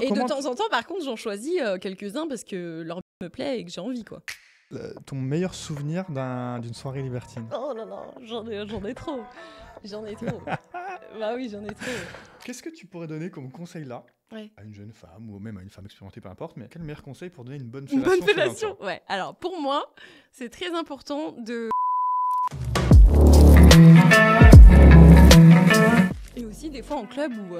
Et de temps en temps, par contre, j'en choisis quelques-uns parce que leur me plaît et que j'ai envie, quoi. Ton meilleur souvenir d'une soirée libertine? Oh là là, j'en ai trop. J'en ai trop. Bah oui, j'en ai trop. Qu'est-ce que tu pourrais donner comme conseil là Ouais. à une jeune femme ou même à une femme expérimentée, peu importe, mais quel meilleur conseil pour donner une bonne Une fellation? bonne fellation, ouais. Alors, pour moi, c'est très important de... Et aussi, des fois, en club où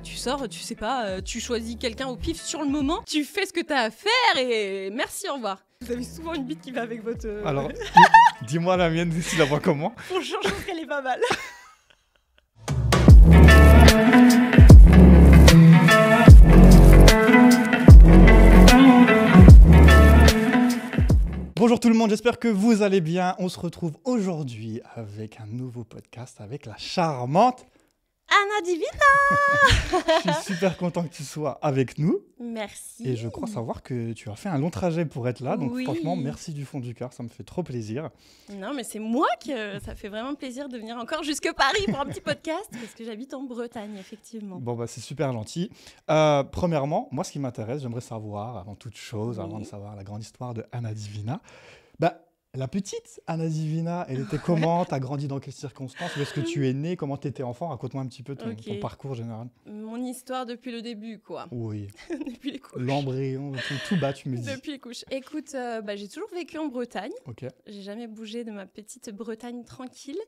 tu sors, tu sais pas, tu choisis quelqu'un au pif sur le moment, tu fais ce que t'as à faire et merci, au revoir. Vous avez souvent une bite qui va avec votre... Alors, dis-moi la mienne, si la vois comment. Franchement, je trouve qu'elle est pas mal. Bonjour tout le monde, j'espère que vous allez bien. On se retrouve aujourd'hui avec un nouveau podcast avec la charmante Anna Divina. Je suis super content que tu sois avec nous. Merci. Et je crois savoir que tu as fait un long trajet pour être là. Donc oui. Franchement, merci du fond du cœur, ça me fait trop plaisir. Non, mais c'est moi que ça fait vraiment plaisir de venir encore jusque Paris pour un petit podcast, parce que j'habite en Bretagne, effectivement. Bon, bah c'est super gentil. Premièrement, moi, ce qui m'intéresse, j'aimerais savoir, avant toute chose, avant de savoir la grande histoire de Anna Divina, la petite Anna Divina, elle était comment? T'as grandi dans quelles circonstances? Où est-ce que tu es née? Comment t'étais enfant? Raconte-moi un petit peu ton parcours général. Mon histoire depuis le début, quoi. Oui. Depuis les couches. L'embryon, tout bas, tu me dis. Depuis les couches. Écoute, j'ai toujours vécu en Bretagne. Ok. J'ai jamais bougé de ma petite Bretagne tranquille.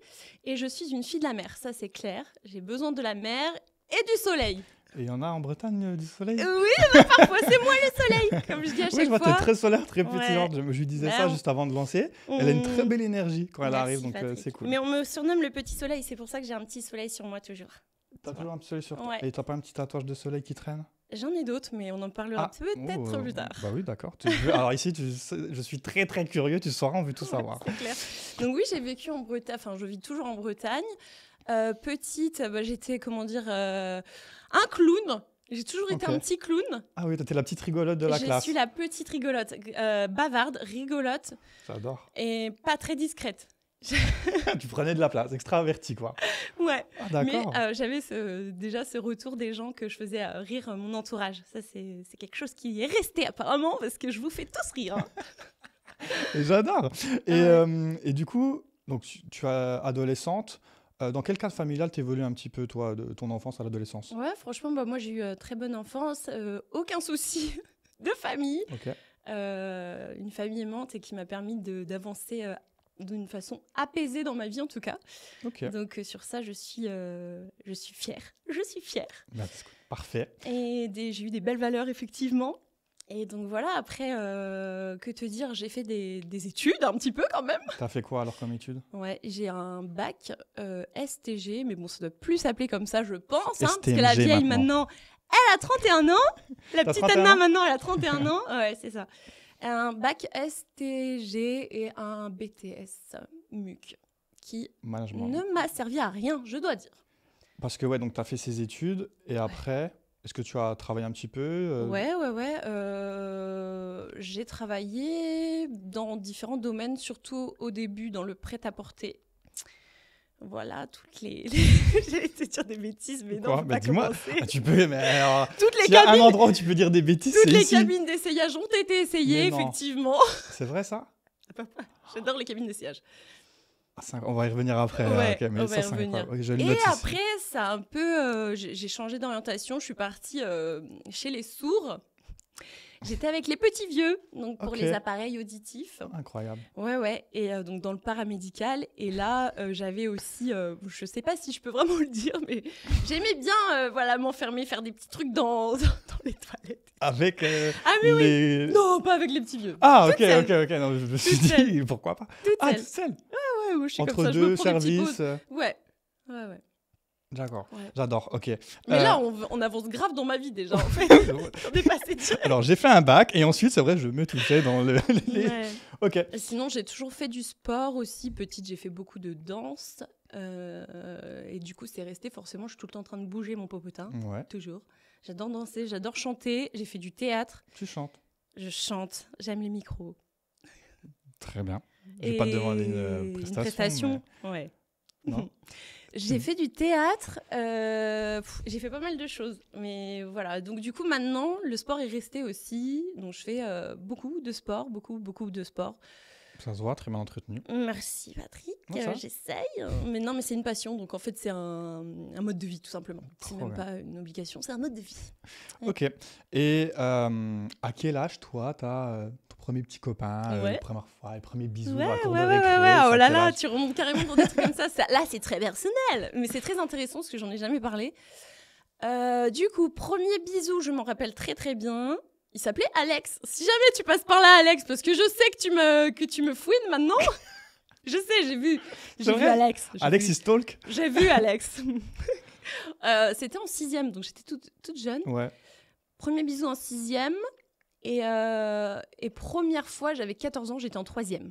Et je suis une fille de la mer, ça c'est clair. J'ai besoin de la mer et du soleil. Et il y en a en Bretagne du soleil? Oui, parfois c'est moi le soleil, comme je dis à chaque fois. Oui, je vois, t'es très solaire, très pétillante. Je lui disais ça juste avant de lancer. Elle a une très belle énergie quand elle arrive, donc c'est cool. Mais on me surnomme le petit soleil, c'est pour ça que j'ai un petit soleil sur moi toujours. T'as toujours un petit soleil sur toi? Ouais. Et t'as pas un petit tatouage de soleil qui traîne? J'en ai d'autres, mais on en parlera peut-être plus tard. Bah oui, d'accord. Alors ici, je suis très très curieux, tu sauras, on veut tout savoir. C'est clair. Donc oui, j'ai vécu en Bretagne, enfin je vis toujours en Bretagne. Petite, j'étais, un clown. J'ai toujours été un petit clown. Ah oui, t'étais la petite rigolote de la classe. Je suis la petite rigolote, bavarde, rigolote. J'adore. Et pas très discrète. Tu prenais de la place, extravertie quoi. Ouais. Ah, d'accord. Mais j'avais déjà ce retour des gens que je faisais rire mon entourage. Ça, c'est quelque chose qui est resté apparemment parce que je vous fais tous rire. Hein. J'adore. Et du coup, donc, tu es adolescente. Dans quel cadre familial t'évolues un petit peu, toi, de ton enfance à l'adolescence? Ouais, franchement, moi, j'ai eu très bonne enfance. Aucun souci de famille. Ok. Une famille aimante et qui m'a permis d'avancer d'une façon apaisée dans ma vie, en tout cas. Ok. Donc, sur ça, je suis fière. Je suis fière. Parfait. Et j'ai eu des belles valeurs, effectivement. Et donc voilà, après, que te dire, j'ai fait des études un petit peu quand même. T'as fait quoi alors comme études? Ouais, j'ai un bac STG, mais bon, ça doit plus s'appeler comme ça, je pense, STMG parce que la vieille maintenant, elle a 31 ans. La petite Anna maintenant, elle a 31 ans. Ouais, c'est ça. Un bac STG et un BTS MUC qui ne m'a servi à rien, je dois dire. Parce que donc t'as fait ces études et après... Est-ce que tu as travaillé un petit peu? Ouais. J'ai travaillé dans différents domaines, surtout au début dans le prêt-à-porter. Voilà, toutes les... J'allais te dire des bêtises, mais non, faut pas dis-moi. commencer. Tu peux, mais alors, toutes les s'il y a un endroit où tu peux dire des bêtises, c'est ici. Toutes les cabines d'essayage ont été essayées, effectivement. C'est vrai, ça? J'adore les cabines d'essayage. On va y revenir après. Ouais, okay, mais on va y revenir. Et après, ça a un peu... j'ai changé d'orientation. Je suis partie chez les sourds. J'étais avec les petits vieux, donc pour les appareils auditifs. Incroyable. Ouais. Et donc dans le paramédical. Et là, j'avais aussi... je sais pas si je peux vraiment le dire, mais j'aimais bien m'enfermer, faire des petits trucs dans les toilettes. Avec oui. Non, pas avec les petits vieux. Ah, ok. Non, je me suis dit, pourquoi pas? Toute seule. Ouais, je suis entre comme ça. deux services. Ouais. D'accord, ouais. J'adore, ok. Mais là, on avance grave dans ma vie déjà, en fait. On est passé direct. Alors, j'ai fait un bac et ensuite, c'est vrai, je me touchais dans les... Ouais. Ok. Sinon, j'ai toujours fait du sport aussi. Petite, j'ai fait beaucoup de danse. Et du coup, c'est resté forcément, je suis tout le temps en train de bouger mon popotin. Ouais. Toujours. J'adore danser, j'adore chanter. J'ai fait du théâtre. Tu chantes? Je chante, j'aime les micros. Très bien. Je vais pas te demander une prestation. Ouais. Non. J'ai fait du théâtre, j'ai fait pas mal de choses. Mais voilà, donc du coup, maintenant, le sport est resté aussi. Donc je fais beaucoup de sport, beaucoup de sport. Ça se voit, très bien entretenu. Merci Patrick, j'essaye. Mais non, mais c'est une passion, donc en fait c'est un mode de vie tout simplement. C'est même pas une obligation, c'est un mode de vie. Ok. Et à quel âge toi, t'as ton premier petit copain, la première fois, les premiers bisous à cour de récré? Oh là là, tu remontes carrément dans des trucs comme ça. Là c'est très personnel, mais c'est très intéressant parce que j'en ai jamais parlé. Du coup, premier bisou, je m'en rappelle très très bien. Il s'appelait Alex. Si jamais tu passes par là, Alex, parce que je sais que tu me fouines maintenant. Je sais, j'ai vu Alex. Alex is talk. J'ai vu Alex. C'était en 6e, donc j'étais toute jeune. Ouais. Premier bisou en 6e. Et première fois, j'avais 14 ans, j'étais en 3e.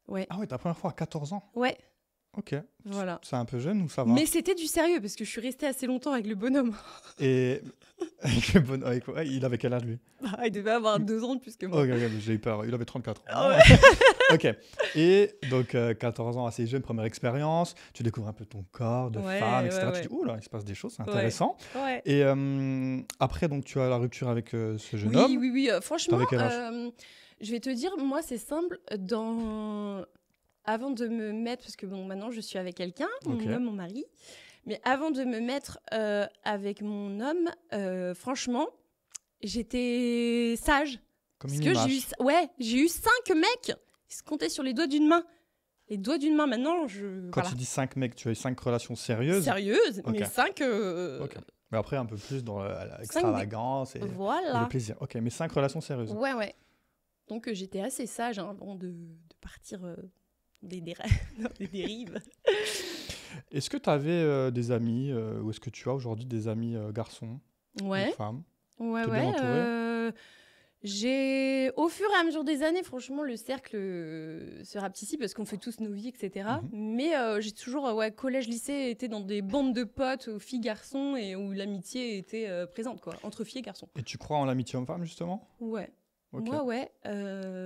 Ouais. Ah ouais, ta première fois à 14 ans? Ouais. Ok. Voilà. C'est un peu jeune ou ça va? Mais c'était du sérieux, parce que je suis restée assez longtemps avec le bonhomme. Et il avait quel âge, lui? Il devait avoir 2 ans de plus que moi. Ok, j'ai eu peur. Il avait 34 ans. Ah ouais. Ok. Et donc, 14 ans, assez jeune, première expérience. Tu découvres un peu ton corps de femme, etc. Tu dis, ouh là, il se passe des choses, c'est intéressant. Ouais. Et après, donc, tu as la rupture avec ce jeune homme. Oui. Franchement, avec quel âge? je vais te dire, moi, c'est simple. Avant de me mettre, parce que bon, maintenant, je suis avec quelqu'un, mon homme, mon mari. Mais avant de me mettre avec mon homme, franchement, j'étais sage. Comme parce une que j'ai eu 5 mecs. Ils se comptaient sur les doigts d'une main. Les doigts d'une main, maintenant, Quand tu dis 5 mecs, tu as eu 5 relations sérieuses? Sérieuses, okay. mais 5... Mais après, un peu plus dans l'extravagance et le plaisir. Ok, mais 5 relations sérieuses. Ouais. Donc, j'étais assez sage avant de partir des dérives. Est-ce que tu avais des amis, ou est-ce que tu as aujourd'hui des amis garçons ou femmes? Ouais. Bien entouré? Au fur et à mesure des années, franchement, le cercle se rapetissait parce qu'on fait tous nos vies, etc. Mais j'ai toujours, collège, lycée, été dans des bandes de potes, filles, garçons, et où l'amitié était présente, quoi, entre filles et garçons. Et tu crois en l'amitié homme-femme, justement? Ouais. Okay. Moi,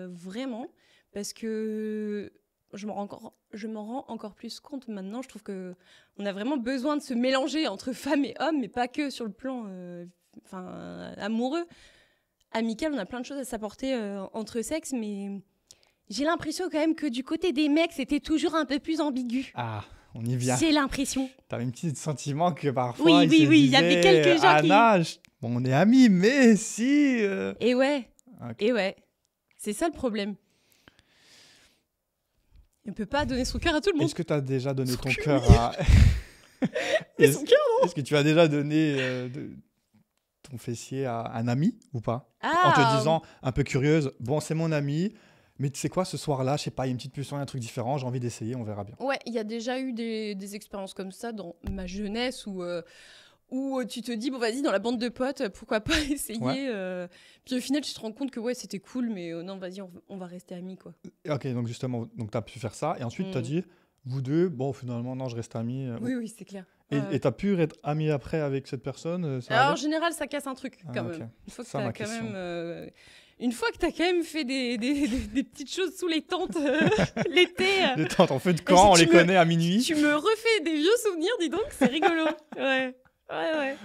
vraiment, parce que je m'en rends encore plus compte maintenant. Je trouve qu'on a vraiment besoin de se mélanger entre femmes et hommes, mais pas que sur le plan amoureux. Amical, on a plein de choses à s'apporter entre sexes, mais j'ai l'impression quand même que du côté des mecs, c'était toujours un peu plus ambigu. Ah, on y vient. J'ai l'impression. T'avais un petit sentiment que parfois, oui, il y avait quelques gens Anna, bon, on est amis, mais si... Et ouais, c'est ça le problème. On ne peut pas donner son cœur à tout le monde. Est-ce que tu as déjà donné ton cœur à... Son cœur, non? Est-ce que tu as déjà donné ton fessier à un ami ou pas? En te disant, un peu curieuse, bon, c'est mon ami, mais tu sais quoi, ce soir-là, je sais pas, il y a une petite pulsion, un truc différent, j'ai envie d'essayer, on verra bien. Ouais, il y a déjà eu des expériences comme ça dans ma jeunesse où tu te dis, bon, vas-y, dans la bande de potes, pourquoi pas essayer. Puis au final, tu te rends compte que c'était cool, mais non, vas-y, on va rester amis, quoi. Ok, donc justement, tu as pu faire ça, et ensuite, tu as dit, vous deux, bon, finalement, non, je reste ami. Oui, c'est clair. Et tu as pu être ami après avec cette personne? Alors, en général, ça casse un truc, quand même. Une fois que tu as quand même fait des petites choses sous les tentes l'été. Les tentes en feu de camp, on les connaît à minuit. Tu me refais des vieux souvenirs, dis donc, c'est rigolo. Ouais.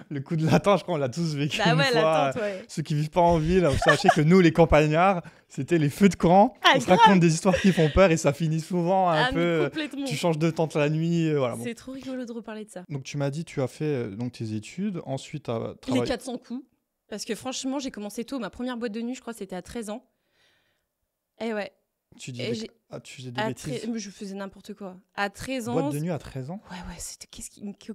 Le coup de la tente, je crois qu'on l'a tous vécu une fois. La tente, Ceux qui vivent pas en ville, vous sachez que nous, les campagnards, c'était les feux de camp. On se raconte des histoires qui font peur et ça finit souvent un peu... Tu changes de tente la nuit. Voilà, c'est trop rigolo de reparler de ça. Donc tu m'as dit, tu as fait tes études, ensuite tu as travaillé... Les 400 coups. Parce que franchement, j'ai commencé tôt. Ma première boîte de nuit, je crois, c'était à 13 ans. Et ouais. Tu faisais des bêtises? Je faisais n'importe quoi. À 13 ans... Boîte de nuit à 13 ans? Ouais.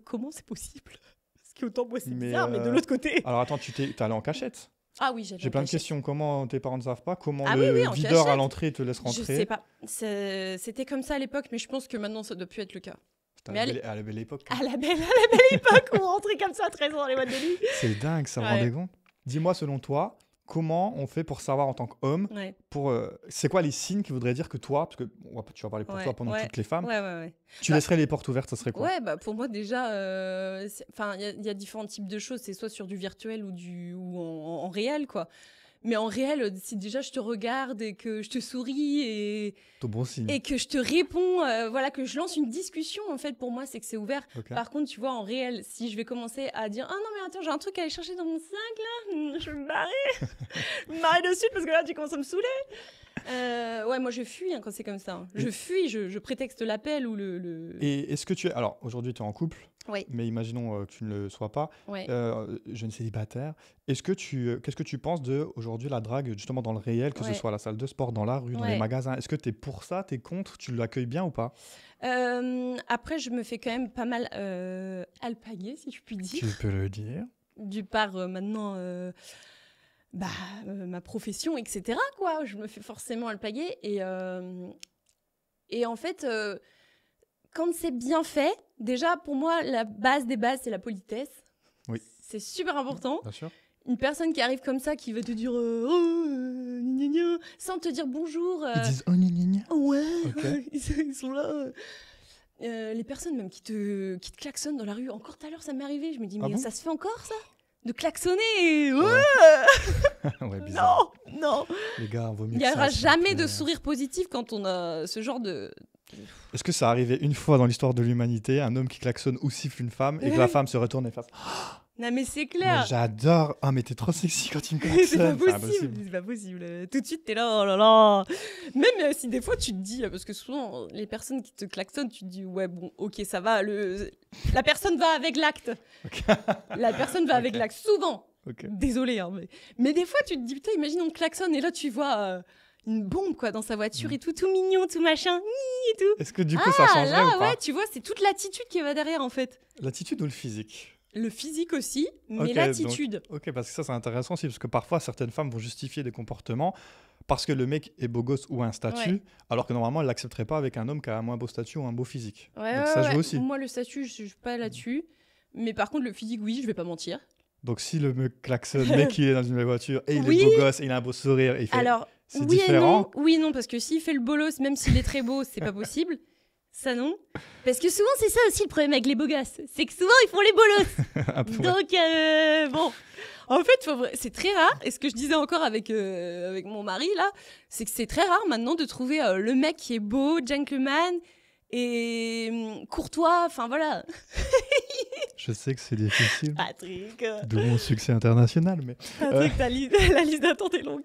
Comment c'est possible? Parce qu'autant moi, c'est bizarre, mais de l'autre côté... Alors attends, tu t'es allé en cachette? Ah oui, j'allais en cachette. J'ai plein de questions. Comment tes parents ne savent pas? Comment le videur à l'entrée te laisse rentrer? Je sais pas. C'était comme ça à l'époque, mais je pense que maintenant, ça doit plus être le cas. À la belle époque. À la belle époque où on rentrait comme ça à 13 ans dans les boîtes de nuit. C'est dingue, ça me rendait compte. Dis-moi, selon toi, comment on fait pour savoir en tant qu'homme, c'est quoi les signes qui voudraient dire que toi, parce que tu vas parler pour toi pendant toutes les femmes, tu laisserais les portes ouvertes, ça serait quoi? Pour moi déjà, il y a différents types de choses, c'est soit sur du virtuel ou en réel, quoi. Mais en réel, si déjà je te regarde et que je te souris Tout bon signe. et que je te réponds, voilà, que je lance une discussion, en fait, pour moi, c'est que c'est ouvert. Ok. Par contre, tu vois, en réel, si je vais commencer à dire « Ah non, mais attends, j'ai un truc à aller chercher dans mon sac, là, je vais me barrer. Je vais me barrer de suite parce que là, tu commences à me saouler. » Ouais, moi, je fuis quand c'est comme ça. Hein. Je fuis, je prétexte l'appel ou le... Et est-ce que tu es... Alors, aujourd'hui, tu es en couple, Oui. mais imaginons que tu ne le sois pas, Ouais. jeune célibataire. Qu'est-ce que tu penses de aujourd'hui la drague, justement, dans le réel, que ce Ouais. soit à la salle de sport, dans la rue, dans les Ouais. magasins? Est-ce que tu es pour ça, tu es contre, tu l'accueilles bien ou pas? Après, je me fais quand même pas mal alpaguer, si je puis dire. Tu peux le dire. Du par maintenant ma profession, etc. Quoi. Je me fais forcément alpaguer. Et en fait, quand c'est bien fait, déjà, pour moi, la base des bases, c'est la politesse. Oui. C'est super important. Bien sûr. Une personne qui arrive comme ça, qui va te dire gna gna, sans te dire bonjour. Ils disent « Oh, gna gna gna ». Ouais, Ok. ils sont là. Les personnes même qui te klaxonnent dans la rue. Encore tout à l'heure, ça m'est arrivé. Je me dis, Ah mais bon ça se fait encore, ça? De klaxonner? Ouais. Ouais, bizarre. Non. Les gars, vaut mieux Il n'y que ça, aura s'il vous jamais de plaît. sourire positif quand on a ce genre de... Est-ce que ça arrivait une fois dans l'histoire de l'humanité, un homme qui klaxonne ou siffle une femme et que la femme se retourne et fasse Non, mais c'est « Mais clair. j'adore. Ah, mais t'es trop sexy quand tu me C'est pas klaxonnes. » possible. C'est pas possible. Tout de suite, t'es là, oh là là. Même si des fois, tu te dis, parce que souvent, les personnes qui te klaxonnent, tu te dis, ouais, bon, ok, ça va. La personne va avec l'acte. Ok. La personne va avec Ok. l'acte. Souvent. Ok. Désolée, hein, mais des fois, tu te dis, putain, imagine, on te klaxonne et là, tu vois une bombe, quoi, dans sa voiture et tout mignon, tout machin, et tout. Est-ce que du coup, ça changerait Là, ou pas? ouais, tu vois, c'est toute l'attitude qui va derrière, en fait. L'attitude ou le physique? Le physique aussi, mais Ok, l'attitude. Ok, parce que ça, c'est intéressant aussi, parce que parfois, certaines femmes vont justifier des comportements parce que le mec est beau gosse ou a un statut, Ouais. alors que normalement, elle l'accepterait pas avec un homme qui a un moins beau statut ou un beau physique. Ouais, Donc ouais, ça ouais. joue aussi. Moi, le statut, je suis pas là-dessus. Mais par contre, le physique, oui, je vais pas mentir. Donc si le mec klaxonne, le mec il est dans une belle voiture et il Oui. est beau gosse et il a un beau sourire, et il fait... Alors, c'est oui et différent. non. Oui et non, parce que s'il fait le bolos, même s'il est très beau, c'est pas possible. Ça, non. Parce que souvent, c'est ça aussi le problème avec les beaux gosses. C'est que souvent, ils font les bolos. Un peu, ouais. Donc, bon. En fait, c'est très rare. Et ce que je disais encore avec mon mari, là, c'est que c'est très rare maintenant de trouver le mec qui est beau, gentleman et courtois. Enfin, voilà. Je sais que c'est difficile, Patrick. d'où mon succès international, mais... Patrick, la liste d'attente est longue.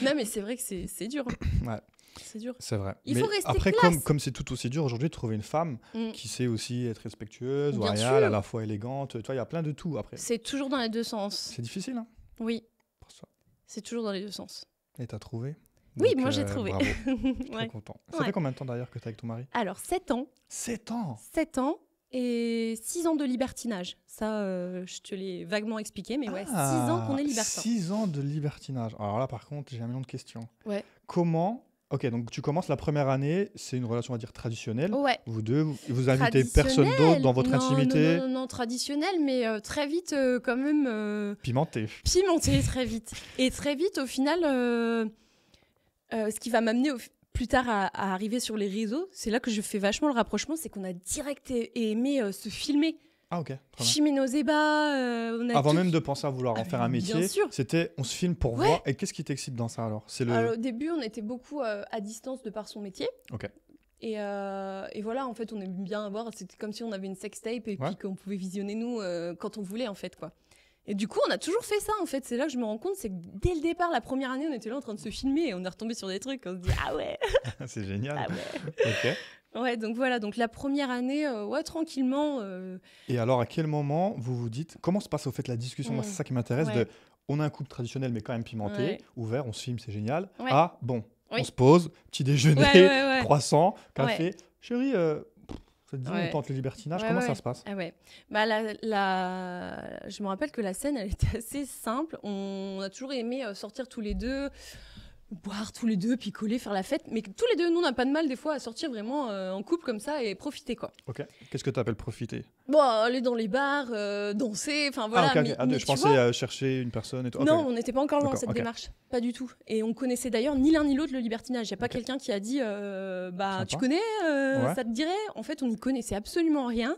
Non, mais c'est vrai que c'est dur. Ouais. C'est dur. C'est vrai. Il mais faut rester après, classe. comme c'est tout aussi dur aujourd'hui de trouver une femme Mm. qui sait aussi être respectueuse, Bien royale, sûr. à la fois élégante, tu vois, il y a plein de tout après. C'est toujours dans les deux sens. C'est difficile, hein, Oui, pour ça. c'est toujours dans les deux sens. Et t'as trouvé? Oui, Donc, moi j'ai trouvé. Bravo, je suis très Ouais. content. Ça Ouais. fait combien de temps d'ailleurs que t'es avec ton mari? Alors, 7 ans. 7 ans! 7 ans et 6 ans de libertinage. Ça, je te l'ai vaguement expliqué, mais ouais, 6 ans qu'on est libertin. 6 ans de libertinage. Alors là, par contre, j'ai un million de questions. Ouais. Comment... Ok, donc tu commences la première année, c'est une relation, on va dire, traditionnelle. Ouais. Vous deux, vous invitez personne d'autre dans votre Non, intimité. Non, traditionnel, mais très vite, quand même, Pimenté. pimenté, très vite. Et très vite, au final, ce qui va m'amener plus tard à arriver sur les réseaux, c'est là que je fais vachement le rapprochement, c'est qu'on a direct aimé se filmer. Ah ok, très bien. Filmer nos ébats. On a Avant tout- même de penser à vouloir en Ah, faire un mais métier, bien sûr. c'était on se filme pour Ouais. voir. Et qu'est-ce qui t'excite dans ça alors? C'est le... Alors, au début, on était beaucoup à distance de par son métier. Ok. Et voilà, en fait, on aime bien avoir. C'était comme si on avait une sextape et Ouais. puis qu'on pouvait visionner nous quand on voulait, en fait, quoi. Et du coup, on a toujours fait ça, en fait. C'est là que je me rends compte, c'est que dès le départ, la première année, on était là en train de se filmer et on est retombé sur des trucs. On se dit, ah ouais, c'est génial. ah ouais. Ok. Ouais, donc voilà. Donc la première année, ouais, tranquillement. Et alors, à quel moment vous vous dites, comment se passe au fait la discussion? Moi, c'est ça qui m'intéresse. Ouais. On a un couple traditionnel, mais quand même pimenté, Ouais. ouvert, on se filme, c'est génial. Ouais. Ah, bon, Oui. on se pose, petit déjeuner, Ouais. croissant, café. Chérie, ça te dit, Ouais. on tente le libertinage, Ouais, comment ouais. ça se passe? Ah ouais. Bah je me rappelle que la scène, elle était assez simple. On a toujours aimé sortir tous les deux, boire tous les deux, picoler, faire la fête. Mais tous les deux, nous, on n'a pas de mal des fois à sortir vraiment en couple comme ça et profiter, quoi. Ok. Qu'est-ce que tu appelles profiter? Bon, aller dans les bars, danser, enfin voilà. Ah, ok. Mais Je tu pensais vois, à chercher une personne et tout. non, Ok. on n'était pas encore dans D'accord, cette ok. démarche, pas du tout. Et on connaissait d'ailleurs ni l'un ni l'autre le libertinage. Il n'y a pas Ok. quelqu'un qui a dit, bah, tu Sympa. connais, Ouais. ça te dirait? En fait, on n'y connaissait absolument rien.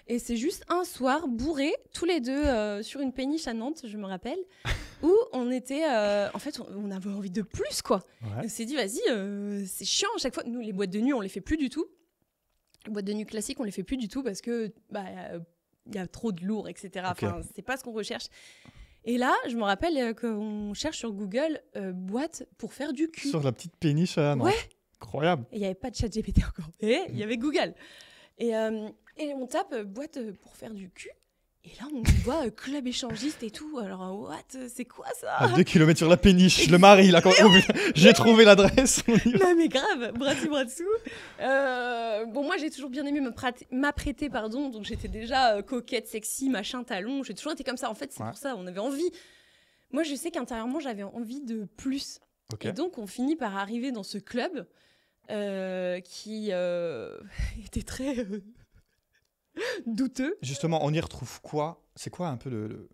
Et c'est juste un soir, bourrés, tous les deux, sur une péniche à Nantes, je me rappelle, où on était, en fait, on avait envie de plus, quoi. Ouais. On s'est dit, vas-y, c'est chiant à chaque fois. Nous, les boîtes de nuit, on les fait plus du tout. Les boîtes de nuit classiques, on les fait plus du tout parce que il y a trop de lourd, etc. Ok. Enfin, c'est pas ce qu'on recherche. Et là, je me rappelle qu'on cherche sur Google boîte pour faire du cul. Sur la petite péniche à Nantes. Ouais. Incroyable. Et il n'y avait pas de chat GPT encore. Et il y avait Google. Et on tape boîte pour faire du cul. Et là, on voit club échangiste et tout. Alors, what? C'est quoi ça? À 2 kilomètres sur la péniche, le mari, là, j'ai trouvé l'adresse. On y va. Non mais grave, bras dessus, bras dessous. Bon, moi j'ai toujours bien aimé m'apprêter, pardon, donc j'étais déjà coquette, sexy, machin, talon. J'ai toujours été comme ça. En fait, c'est Ouais. pour ça, on avait envie. Moi, je sais qu'intérieurement, j'avais envie de plus. Ok. Et donc, on finit par arriver dans ce club qui était très douteux. Justement, on y retrouve quoi? C'est quoi un peu le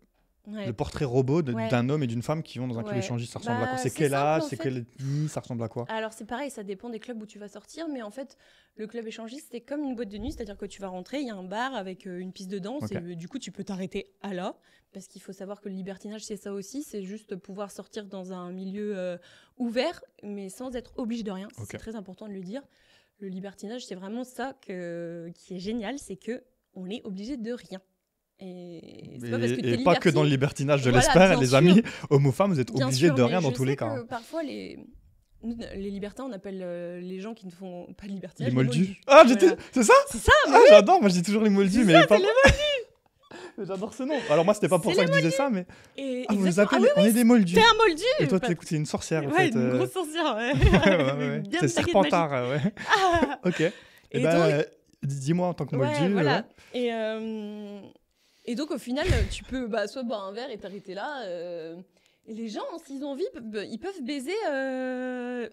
Ouais. le portrait robot Ouais. d'un homme et d'une femme qui vont dans un club Ouais. échangiste? Ça ressemble à quoi? Bah, C'est c'est quel simple, âge? en C'est fait. quelle ethnie? Ça ressemble à quoi? Alors c'est pareil, ça dépend des clubs où tu vas sortir, mais en fait, le club échangiste, c'est comme une boîte de nuit, c'est-à-dire que tu vas rentrer, il y a un bar avec une piste de danse, Ok. et du coup, tu peux t'arrêter à là, parce qu'il faut savoir que le libertinage, c'est ça aussi, c'est juste pouvoir sortir dans un milieu ouvert, mais sans être obligé de rien. Ok. C'est très important de le dire. Le libertinage, c'est vraiment ça qui est génial, c'est que on est obligé de rien. Et c'est pas parce que t'es Et pas que dans le libertine. libertinage, je Voilà, l'espère, bien les sûr. amis, hommes-femmes, vous êtes Bien obligés sûr, de mais rien dans je tous les sais cas. que Hein. parfois, les libertins, on appelle les gens qui ne font pas de Les libertinage moldus. Ah, Voilà. c'est ça? C'est ça, Ah, j'adore, moi je dis toujours les moldus, C'est mais ça, pas. c'est Mais j'adore ce nom. Alors moi, c'était pas pour C'est ça que je disais ça, mais. Et Ah, vous nous exactement. appelez, on est des moldus. T'es un moldu. Et toi, Pas- c'est une sorcière, en Ouais, fait. une grosse sorcière, ouais. Ouais. Bien C'est baguette Serpentard, ouais. magique. Ah. Ok. Et Et ben, donc- dis-moi en tant que Ouais, moldu. voilà. Et donc, au final, tu peux soit boire un verre et t'arrêter là. Et les gens, s'ils ont envie, ils peuvent baiser là